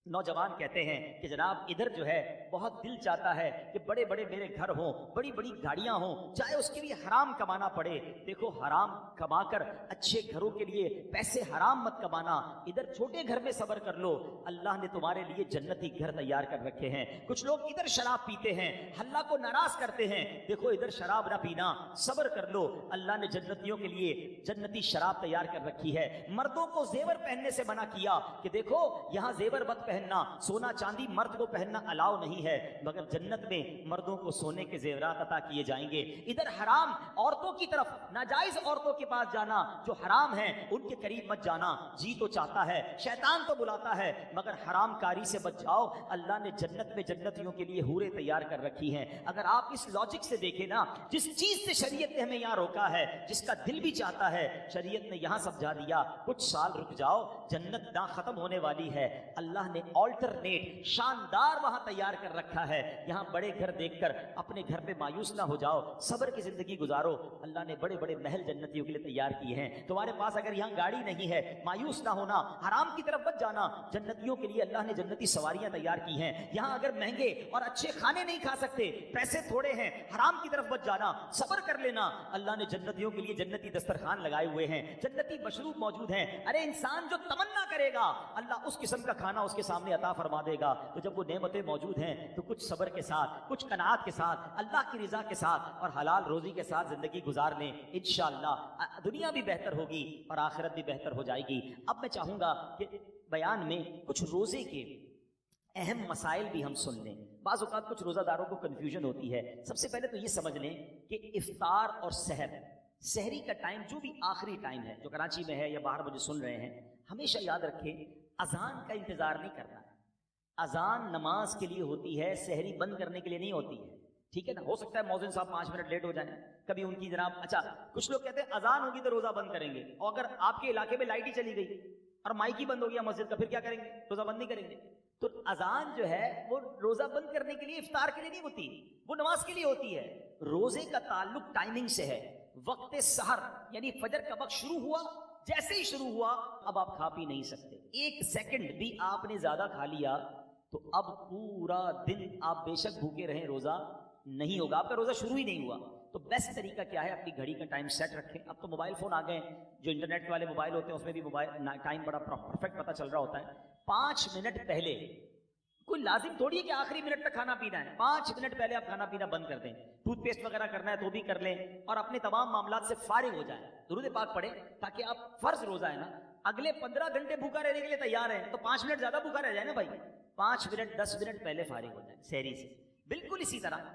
نوجوان کہتے ہیں کہ جناب ادھر جو ہے بہت دل چاہتا ہے کہ بڑے بڑے میرے گھر ہوں، بڑی بڑی گاڑیاں ہوں، چاہے اس کے لیے حرام کمانا پڑے. دیکھو حرام کما کر اچھے گھروں کے لیے پیسے حرام مت کمانا، ادھر چھوٹے گھر میں صبر کر لو. اللہ نے تمہارے لیے جنتی گھر تیار کر رکھے ہیں. کچھ لوگ ادھر شراب پیتے ہیں، اللہ کو ناراض کرتے ہیں. دیکھو ادھر شراب نہ پینا، صبر کر لو. اللہ نے جنتیوں کے لیے جنتی شراب تیار کر رکھی ہے. مردوں کو زیور پہننے سے منع کیا کہ دیکھو یہاں زیور مت پہننا، سونا چاندی مرد کو پہننا الاؤ نہیں ہے، مگر جنت میں مردوں کو سونے کے زیورات عطا کیے جائیں گے. ادھر حرام عورتوں کی طرف، ناجائز عورتوں کے پاس جانا، جو حرام ہیں ان کے قریب مت جانا. جی تو چاہتا ہے، شیطان تو بلاتا ہے، مگر حرام کاری سے بچ جاؤ. اللہ نے جنت میں جنتیوں کے لیے حوریں تیار کر رکھی ہیں. اگر آپ اس لاجک سے دیکھیں نا، جس چیز سے شریعت نے ہمیں یہاں روکا ہے، جس کا دل بھی چاہتا ہے، شریعت نے یہاں سمجھا دیا کچھ سال رک جاؤ، جنت نہ ختم ہونے والی ہے. اللہ نے آلٹرنیٹ شاندار وہاں تیار کر رکھا ہے. یہاں بڑے گھر دیکھ کر اپنے گھر پہ مایوس نہ ہو جاؤ، صبر کی زندگی گزارو. اللہ نے بڑے بڑے محل جنتیوں کے لیے تیار کیے ہیں. تمہارے پاس اگر یہاں گاڑی نہیں ہے، مایوس نہ ہونا، حرام کی طرف مت جانا. جنتیوں کے لیے اللہ نے جنتی سواریاں تیار کی ہیں. یہاں اگر مہنگے اور اچھے کھانے نہیں کھا سکتے، پیسے تھوڑے ہیں، حرام کی طرف مت جانا، صبر کر لینا. اللہ نے جنتیوں کے لیے جنتی دسترخوان لگائے ہوئے ہیں، جنتی مشروب موجود ہیں. ارے انسان جو تمنا کرے گا اللہ اس قسم کا کھانا اس کے سامنے عطا فرما دے گا. تو جب وہ نعمتیں موجود ہیں تو کچھ صبر کے ساتھ، کچھ قناعت کے ساتھ، اللہ کی رضا کے ساتھ اور حلال روزی کے ساتھ زندگی گزار لیں. انشاءاللہ دنیا بھی بہتر ہوگی اور آخرت بھی بہتر ہو جائے گی. اب میں چاہوں گا کہ بیان میں کچھ روزے کے اہم مسائل بھی ہم سن لیں. بعض اوقات کچھ روزہ داروں کو کنفیوژن ہوتی ہے. سب سے پہلے تو یہ سمجھ لیں کہ افطار اور سحری کا ٹائم جو بھی آخری ٹائم ہے، جو کراچی میں ہے یا باہر مجھے سن رہے ہیں، ہمیشہ یاد رکھیں اذان کا انتظار نہیں کرنا. اذان نماز کے لیے ہوتی ہے، سحری بند کرنے کے لیے نہیں ہوتی ہے. ٹھیک ہے نا؟ ہو سکتا ہے مؤذن صاحب 5 منٹ لیٹ ہو جائیں، کبھی ان کی جناب اچھا کچھ لوگ کہتے ہیں اذان ہوگی تو روزہ بند کریں گے، اور اگر آپ کے علاقے میں لائٹ ہی چلی گئی اور مائک ہی بند ہو گیا مسجد کا، پھر کیا کریں گے؟ روزہ بند نہیں کریں گے. تو اذان جو ہے وہ روزہ بند کرنے کے لیے، افطار کے لیے نہیں ہوتی، وہ نماز کے لیے ہوتی ہے. روزے کا تعلق ٹائمنگ سے ہے. وقت سحر یعنی فجر کا وقت شروع ہوا، جیسے ہی شروع ہوا اب آپ کھا پی نہیں سکتے. 1 سیکنڈ بھی آپ نے زیادہ کھا لیا تو اب پورا دن آپ بے شک بھوکے رہیں، روزہ نہیں ہوگا، آپ کا روزہ شروع ہی نہیں ہوا. تو بیسٹ طریقہ کیا ہے؟ اپنی گھڑی کا ٹائم سیٹ رکھیں. اب تو موبائل فون آ گئے ہیں، جو انٹرنیٹ والے موبائل ہوتے ہیں اس میں بھی موبائل ٹائم بڑا پرفیکٹ پتہ چل رہا ہوتا ہے. 5 منٹ پہلے، کوئی لازم تھوڑی ہے کہ آخری منٹ تک کھانا پینا ہے، 5 منٹ پہلے آپ کھانا پینا بند کر دیں. ٹوتھ پیسٹ وغیرہ کرنا ہے تو بھی کر لیں اور اپنے تمام معاملات سے فارغ ہو جائیں. درود پاک پڑھیں تاکہ آپ فرض روزہ ہے نا، اگلے 15 گھنٹے بھوکا رہنے کے لیے تیار ہیں تو 5 منٹ زیادہ بھوکا رہ جائے نا بھائی. 5 منٹ 10 منٹ پہلے فارغ ہو جائیں سحری سے. بالکل اسی طرح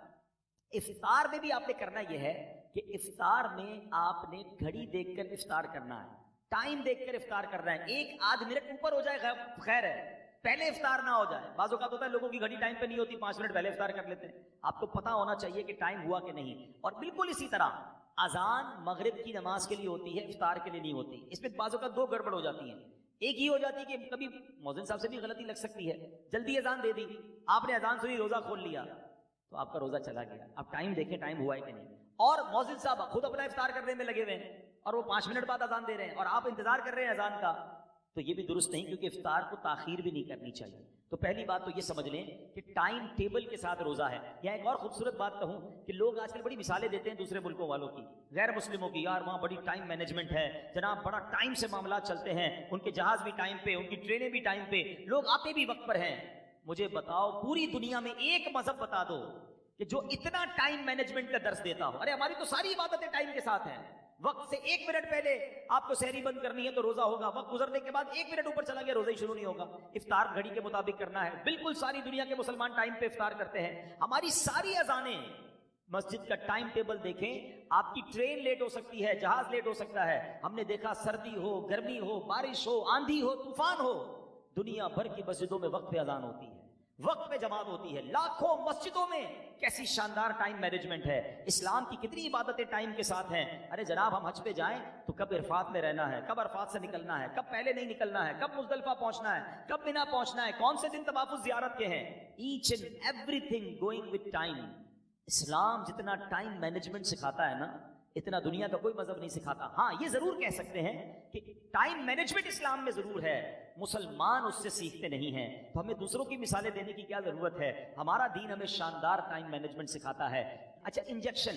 افطار میں بھی آپ نے کرنا یہ ہے کہ افطار میں آپ نے گھڑی دیکھ کر افطار کرنا ہے، ٹائم دیکھ کر افطار کرنا ہے. 1 آدھ منٹ اوپر ہو جائے خیر ہے، پہلے افطار نہ ہو جائے. بعض اوقات ہوتا ہے لوگوں کی گھڑی ٹائم پہ نہیں ہوتی, 5 منٹ پہلے افطار کر لیتے ہیں. آپ کو پتا ہونا چاہیے کہ ٹائم ہوا کہ نہیں. اور بالکل اسی طرح اذان مغرب کی نماز کے لیے ہوتی ہے, افطار کے لیے نہیں ہوتی. اس میں بعض اوقات 2 گڑبڑ ہو جاتی ہیں. ایک ہی ہو جاتی ہے کہ کبھی مؤذن صاحب سے بھی غلطی لگ سکتی ہے, جلدی اذان دے دی, آپ نے اذان سنی, روزہ کھول لیا, تو آپ کا روزہ چلا گیا. اب ٹائم دیکھیں ٹائم ہوا ہے کہ نہیں. اور مؤذن صاحب خود اپنا افطار کرنے میں لگے ہوئے ہیں اور وہ 5 منٹ بعد اذان دے رہے ہیں اور آپ انتظار کر رہے ہیں اذان کا, تو یہ بھی درست نہیں, کیونکہ افطار کو تاخیر بھی نہیں کرنی چاہیے. تو پہلی بات تو یہ سمجھ لیں کہ ٹائم ٹیبل کے ساتھ روزہ ہے. یا ایک اور خوبصورت بات کہوں کہ لوگ آج کل بڑی مثالیں دیتے ہیں دوسرے ملکوں والوں کی, غیر مسلموں کی, یار وہاں بڑی ٹائم مینجمنٹ ہے جناب, بڑا ٹائم سے معاملات چلتے ہیں, ان کے جہاز بھی ٹائم پہ, ان کی ٹرینیں بھی ٹائم پہ, لوگ آتے بھی وقت پر ہیں. مجھے بتاؤ پوری دنیا میں ایک مذہب بتا دو کہ جو اتنا ٹائم مینجمنٹ کا درس دیتا ہو. ارے ہماری تو ساری عبادتیں ٹائم کے ساتھ ہیں. وقت سے 1 منٹ پہلے آپ کو سحری بند کرنی ہے تو روزہ ہوگا, وقت گزرنے کے بعد 1 منٹ اوپر چلا گیا روزہ ہی شروع نہیں ہوگا. افطار گھڑی کے مطابق کرنا ہے. بالکل ساری دنیا کے مسلمان ٹائم پہ افطار کرتے ہیں. ہماری ساری اذانیں, مسجد کا ٹائم ٹیبل دیکھیں, آپ کی ٹرین لیٹ ہو سکتی ہے, جہاز لیٹ ہو سکتا ہے. ہم نے دیکھا سردی ہو, گرمی ہو, بارش ہو, آندھی ہو, طوفان ہو, دنیا بھر کی مسجدوں میں وقت پہ اذان ہوتی ہے, وقت پہ جماعت ہوتی ہے. لاکھوں مسجدوں میں کیسی شاندار ٹائم مینجمنٹ ہے. اسلام کی کتنی عبادتیں ٹائم کے ساتھ ہیں. ارے جناب ہم حج پہ جائیں تو کب عرفات میں رہنا ہے, کب عرفات سے نکلنا ہے, کب پہلے نہیں نکلنا ہے, کب مزدلفہ پہنچنا ہے, کب مینا پہنچنا ہے, کون سے دن طواف زیارت کے ہیں. Each and everything going with time. اسلام جتنا ٹائم مینجمنٹ سکھاتا ہے نا, اتنا دنیا کا کوئی مذہب نہیں سکھاتا. ہاں یہ ضرور کہہ سکتے ہیں کہ ٹائم مینجمنٹ اسلام میں ضرور ہے, مسلمان اس سے سیکھتے نہیں ہیں. تو ہمیں دوسروں کی مثالیں دینے کی کیا ضرورت ہے, ہمارا دین ہمیں شاندار ٹائم مینجمنٹ سکھاتا ہے. اچھا انجیکشن,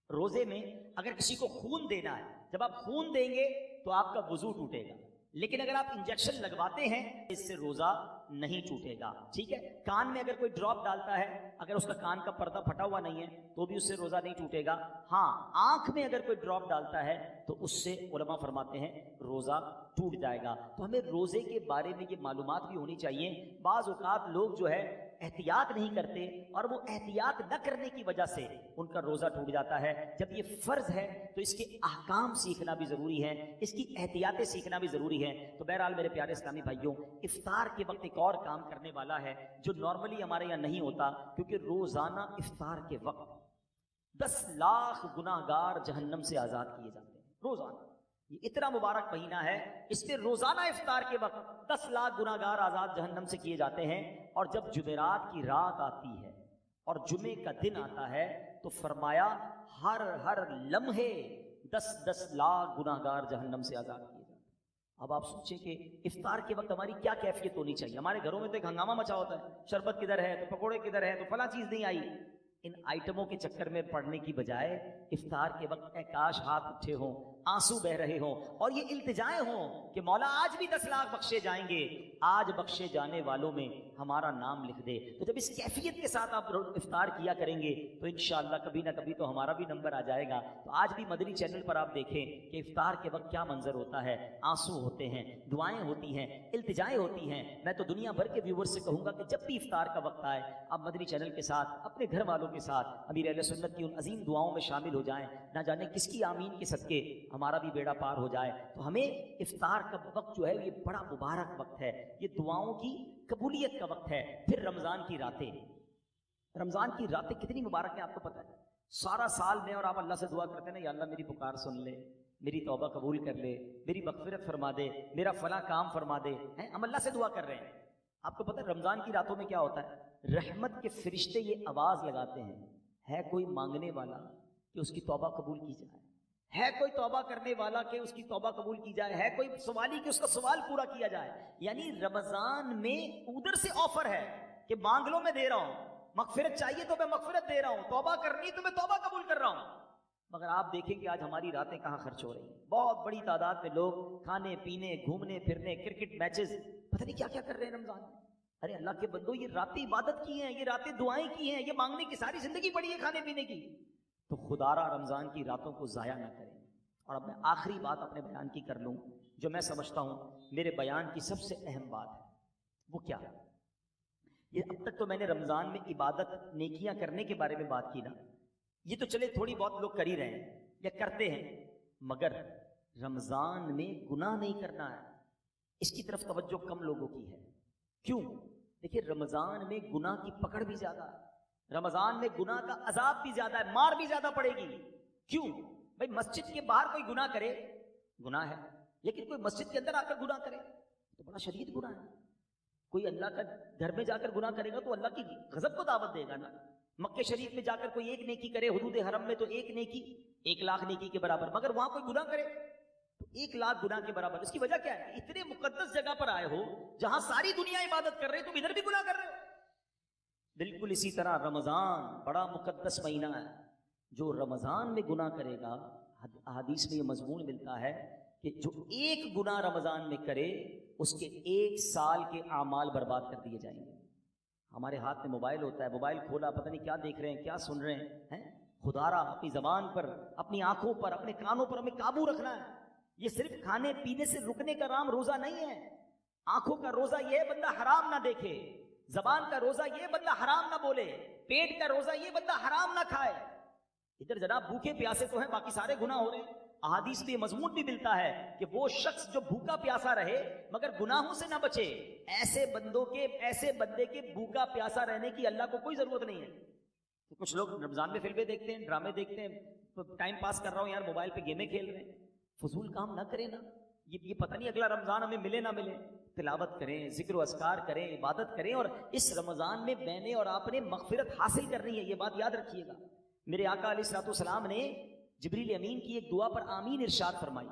روزے میں اگر کسی کو خون دینا ہے, جب آپ خون دیں گے تو آپ کا وضو ٹوٹے گا, لیکن اگر آپ انجیکشن لگواتے ہیں اس سے روزہ نہیں ٹوٹے گا. ٹھیک ہے, کان میں اگر کوئی ڈراپ ڈالتا ہے, اگر اس کا کان کا پردہ پھٹا ہوا نہیں ہے تو بھی اس سے روزہ نہیں ٹوٹے گا. ہاں آنکھ میں اگر کوئی ڈراپ ڈالتا ہے تو اس سے علماء فرماتے ہیں روزہ ٹوٹ جائے گا. تو ہمیں روزے کے بارے میں یہ معلومات بھی ہونی چاہیے. بعض اوقات لوگ جو ہے احتیاط نہیں کرتے اور وہ احتیاط نہ کرنے کی وجہ سے ان کا روزہ ٹوٹ جاتا ہے. جب یہ فرض ہے تو اس کے احکام سیکھنا بھی ضروری ہے, اس کی احتیاطیں سیکھنا بھی ضروری ہے. تو بہرحال میرے پیارے اسلامی بھائیوں, افطار کے وقت ایک اور کام کرنے والا ہے جو نارملی ہمارے یہاں نہیں ہوتا, کیونکہ روزانہ افطار کے وقت 10 لاکھ گناہگار جہنم سے آزاد کیے جاتے ہیں. روزانہ یہ اتنا مبارک مہینہ ہے, اس میں روزانہ افطار کے وقت 10 لاکھ گناہگار آزاد جہنم سے کیے جاتے ہیں. اور جب جمعرات کی رات آتی ہے اور جمعے کا دن آتا ہے تو فرمایا ہر لمحے 10 لاکھ گناہگار جہنم سے آزاد کیے جاتے ہیں. اب آپ سوچیں کہ افطار کے وقت ہماری کیا کیفیت ہونی چاہیے. ہمارے گھروں میں تو ایک ہنگامہ مچا ہوتا ہے, شربت کدھر ہے, تو پکوڑے کدھر ہے, تو فلاں چیز نہیں آئی. ان آئٹموں کے چکر میں پڑنے کی بجائے افطار کے وقت اے کاش ہاتھ اٹھے ہوں, آنسو بہ رہے ہوں اور یہ التجائیں ہوں کہ مولا آج بھی 10 لاکھ بخشے جائیں گے, آج بخشے جانے والوں میں ہمارا نام لکھ دے. تو جب اس کیفیت کے ساتھ آپ افطار کیا کریں گے تو انشاءاللہ کبھی نہ کبھی تو ہمارا بھی نمبر آ جائے گا. تو آج بھی مدنی چینل پر آپ دیکھیں کہ افطار کے وقت کیا منظر ہوتا ہے. آنسو ہوتے ہیں, دعائیں ہوتی ہیں, التجائیں ہوتی ہیں. میں تو دنیا بھر کے ویور سے کہوں گا کہ جب بھی افطار کا وقت آئے آپ مدنی چینل کے ساتھ اپنے گھر والوں کے ساتھ امیر اہل سنت کی ان عظیم دعاؤں میں شامل ہو جائیں. نہ جانے کس کی آمین کے صدقے ہمارا بھی بیڑا پار ہو جائے. تو ہمیں افطار کا وقت جو ہے یہ بڑا مبارک وقت ہے, یہ دعاؤں کی قبولیت کا وقت ہے. پھر رمضان کی راتیں, رمضان کی راتیں کتنی مبارک ہیں آپ کو پتہ ہے. سارا سال میں اور آپ اللہ سے دعا کرتے ہیں نا, یا اللہ میری پکار سن لے, میری توبہ قبول کر لے, میری مغفرت فرما دے, میرا فلاں کام فرما دے. ہم اللہ سے دعا کر رہے ہیں. آپ کو پتہ ہے رمضان کی راتوں میں کیا ہوتا ہے, رحمت کے فرشتے یہ آواز لگاتے ہیں, ہے کوئی مانگنے والا کہ اس کی توبہ قبول کی جائے, ہے کوئی توبہ کرنے والا کہ اس کی توبہ قبول کی جائے, ہے کوئی سوالی کہ اس کا سوال پورا کیا جائے. یعنی رمضان میں ادھر سے آفر ہے کہ مانگ لو میں دے رہا ہوں, مغفرت چاہیے تو میں مغفرت دے رہا ہوں, توبہ کرنی تو میں توبہ قبول کر رہا ہوں. مگر آپ دیکھیں کہ آج ہماری راتیں کہاں خرچ ہو رہی ہیں. بہت بڑی تعداد میں لوگ کھانے پینے, گھومنے پھرنے, کرکٹ میچز, پتہ نہیں کیا کیا کر رہے ہیں رمضان میں. ارے اللہ کے بندو, یہ راتیں عبادت کی ہیں, یہ راتیں دعائیں کی ہیں, یہ مانگنے کی ساری زندگی پڑی ہے کھانے پینے کی. تو خدارا رمضان کی راتوں کو ضائع نہ کریں. اور اب میں آخری بات اپنے بیان کی کر لوں جو میں سمجھتا ہوں میرے بیان کی سب سے اہم بات ہے. وہ کیا ہے, یہ اب تک تو میں نے رمضان میں عبادت نیکیاں کرنے کے بارے میں بات کی نا, یہ تو چلے تھوڑی بہت لوگ کر ہی رہے ہیں یا کرتے ہیں, مگر رمضان میں گناہ نہیں کرنا ہے, اس کی طرف توجہ کم لوگوں کی ہے. کیوں؟ دیکھیے رمضان میں گناہ کی پکڑ بھی زیادہ ہے، رمضان میں گناہ کا عذاب بھی زیادہ ہے، مار بھی زیادہ پڑے گی. کیوں؟ بھائی مسجد کے باہر کوئی گناہ کرے گناہ ہے، لیکن کوئی مسجد کے اندر آ کر گناہ کرے تو بڑا شدید گناہ ہے. کوئی اللہ کا گھر میں جا کر گناہ کرے گا تو اللہ کی غضب کو دعوت دے گا نا. مکہ شریف میں جا کر کوئی ایک نیکی کرے، حدود حرم میں تو ایک نیکی 1,00,000 نیکی کے برابر، مگر وہاں کوئی گناہ کرے تو 1,00,000 گناہ کے برابر. اس کی وجہ کیا ہے؟ اتنے مقدس جگہ پر آئے ہو جہاں ساری دنیا عبادت کر رہے تم ادھر بھی گناہ کر رہے ہو. بالکل اسی طرح رمضان بڑا مقدس مہینہ ہے، جو رمضان میں گناہ کرے گا، حدیث میں یہ مضمون ملتا ہے کہ جو ایک گناہ رمضان میں کرے اس کے 1 سال کے اعمال برباد کر دیے جائیں گے. ہمارے ہاتھ میں موبائل ہوتا ہے، موبائل کھولا پتہ نہیں کیا دیکھ رہے ہیں، کیا سن رہے ہیں. خدا را اپنی زبان پر، اپنی آنکھوں پر، اپنے کانوں پر ہمیں قابو رکھنا ہے. یہ صرف کھانے پینے سے رکنے کا نام روزہ نہیں ہے. آنکھوں کا روزہ یہ بندہ حرام نہ دیکھے، زبان کا روزہ یہ بندہ حرام نہ بولے، پیٹ کا روزہ یہ بندہ حرام نہ کھائے. ادھر جناب بھوکے پیاسے تو ہیں، باقی سارے گناہ ہو رہے ہیں. احادیث میں مضمون بھی ملتا ہے کہ وہ شخص جو بھوکا پیاسا رہے مگر گناہوں سے نہ بچے، ایسے بندے کے بھوکا پیاسا رہنے کی اللہ کو کوئی ضرورت نہیں ہے. تو کچھ لوگ رمضان میں فلمیں دیکھتے ہیں، ڈرامے دیکھتے ہیں، ٹائم پاس کر رہا ہوں یار، موبائل پہ گیمیں کھیل رہے ہیں. فضول کام نہ کریں نا. یہ پتہ نہیں اگلا رمضان ہمیں ملے نہ ملے. تلاوت کریں، ذکر و اذکار کریں، عبادت کریں، اور اس رمضان میں میں نے اور آپ نے مغفرت حاصل کرنی ہے. یہ بات یاد رکھیے گا. میرے آقا علیہ الصلوۃ والسلام نے جبریل امین کی ایک دعا پر آمین ارشاد فرمائی.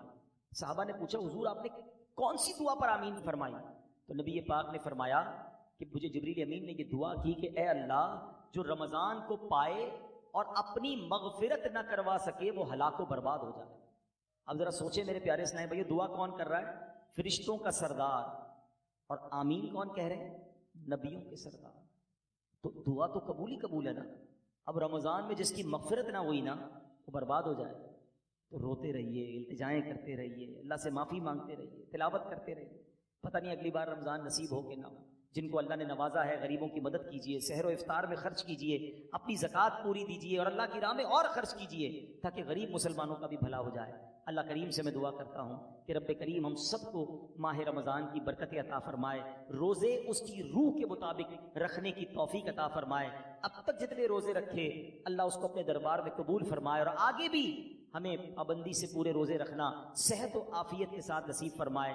صحابہ نے پوچھا حضور آپ نے کون سی دعا پر آمین فرمائی؟ تو نبی پاک نے فرمایا کہ مجھے جبریل امین نے یہ دعا کی کہ اے اللہ، جو رمضان کو پائے اور اپنی مغفرت نہ کروا سکے وہ ہلاک و برباد ہو جائے. اب ذرا سوچیں میرے پیارے اسلام بھائی، دعا کون کر رہا ہے؟ فرشتوں کا سردار. اور آمین کون کہہ رہے ہیں؟ نبیوں کے سردار. تو دعا تو قبول ہی قبول ہے نا. اب رمضان میں جس کی مغفرت نہ ہوئی نا وہ برباد ہو جائے. تو روتے رہیے، التجائیں کرتے رہیے، اللہ سے معافی مانگتے رہیے، تلاوت کرتے رہیے. پتہ نہیں اگلی بار رمضان نصیب ہو کہ نہ ہو. جن کو اللہ نے نوازا ہے غریبوں کی مدد کیجیے، سحر و افطار میں خرچ کیجیے، اپنی زکوٰۃ پوری دیجیے اور اللہ کی راہ میں اور خرچ کیجیے تاکہ غریب مسلمانوں کا بھی بھلا ہو جائے. اللہ کریم سے میں دعا کرتا ہوں کہ رب کریم ہم سب کو ماہ رمضان کی برکت عطا فرمائے، روزے اس کی روح کے مطابق رکھنے کی توفیق عطا فرمائے. اب تک جتنے روزے رکھے اللہ اس کو اپنے دربار میں قبول فرمائے، اور آگے بھی ہمیں پابندی سے پورے روزے رکھنا صحت و عافیت کے ساتھ نصیب فرمائے.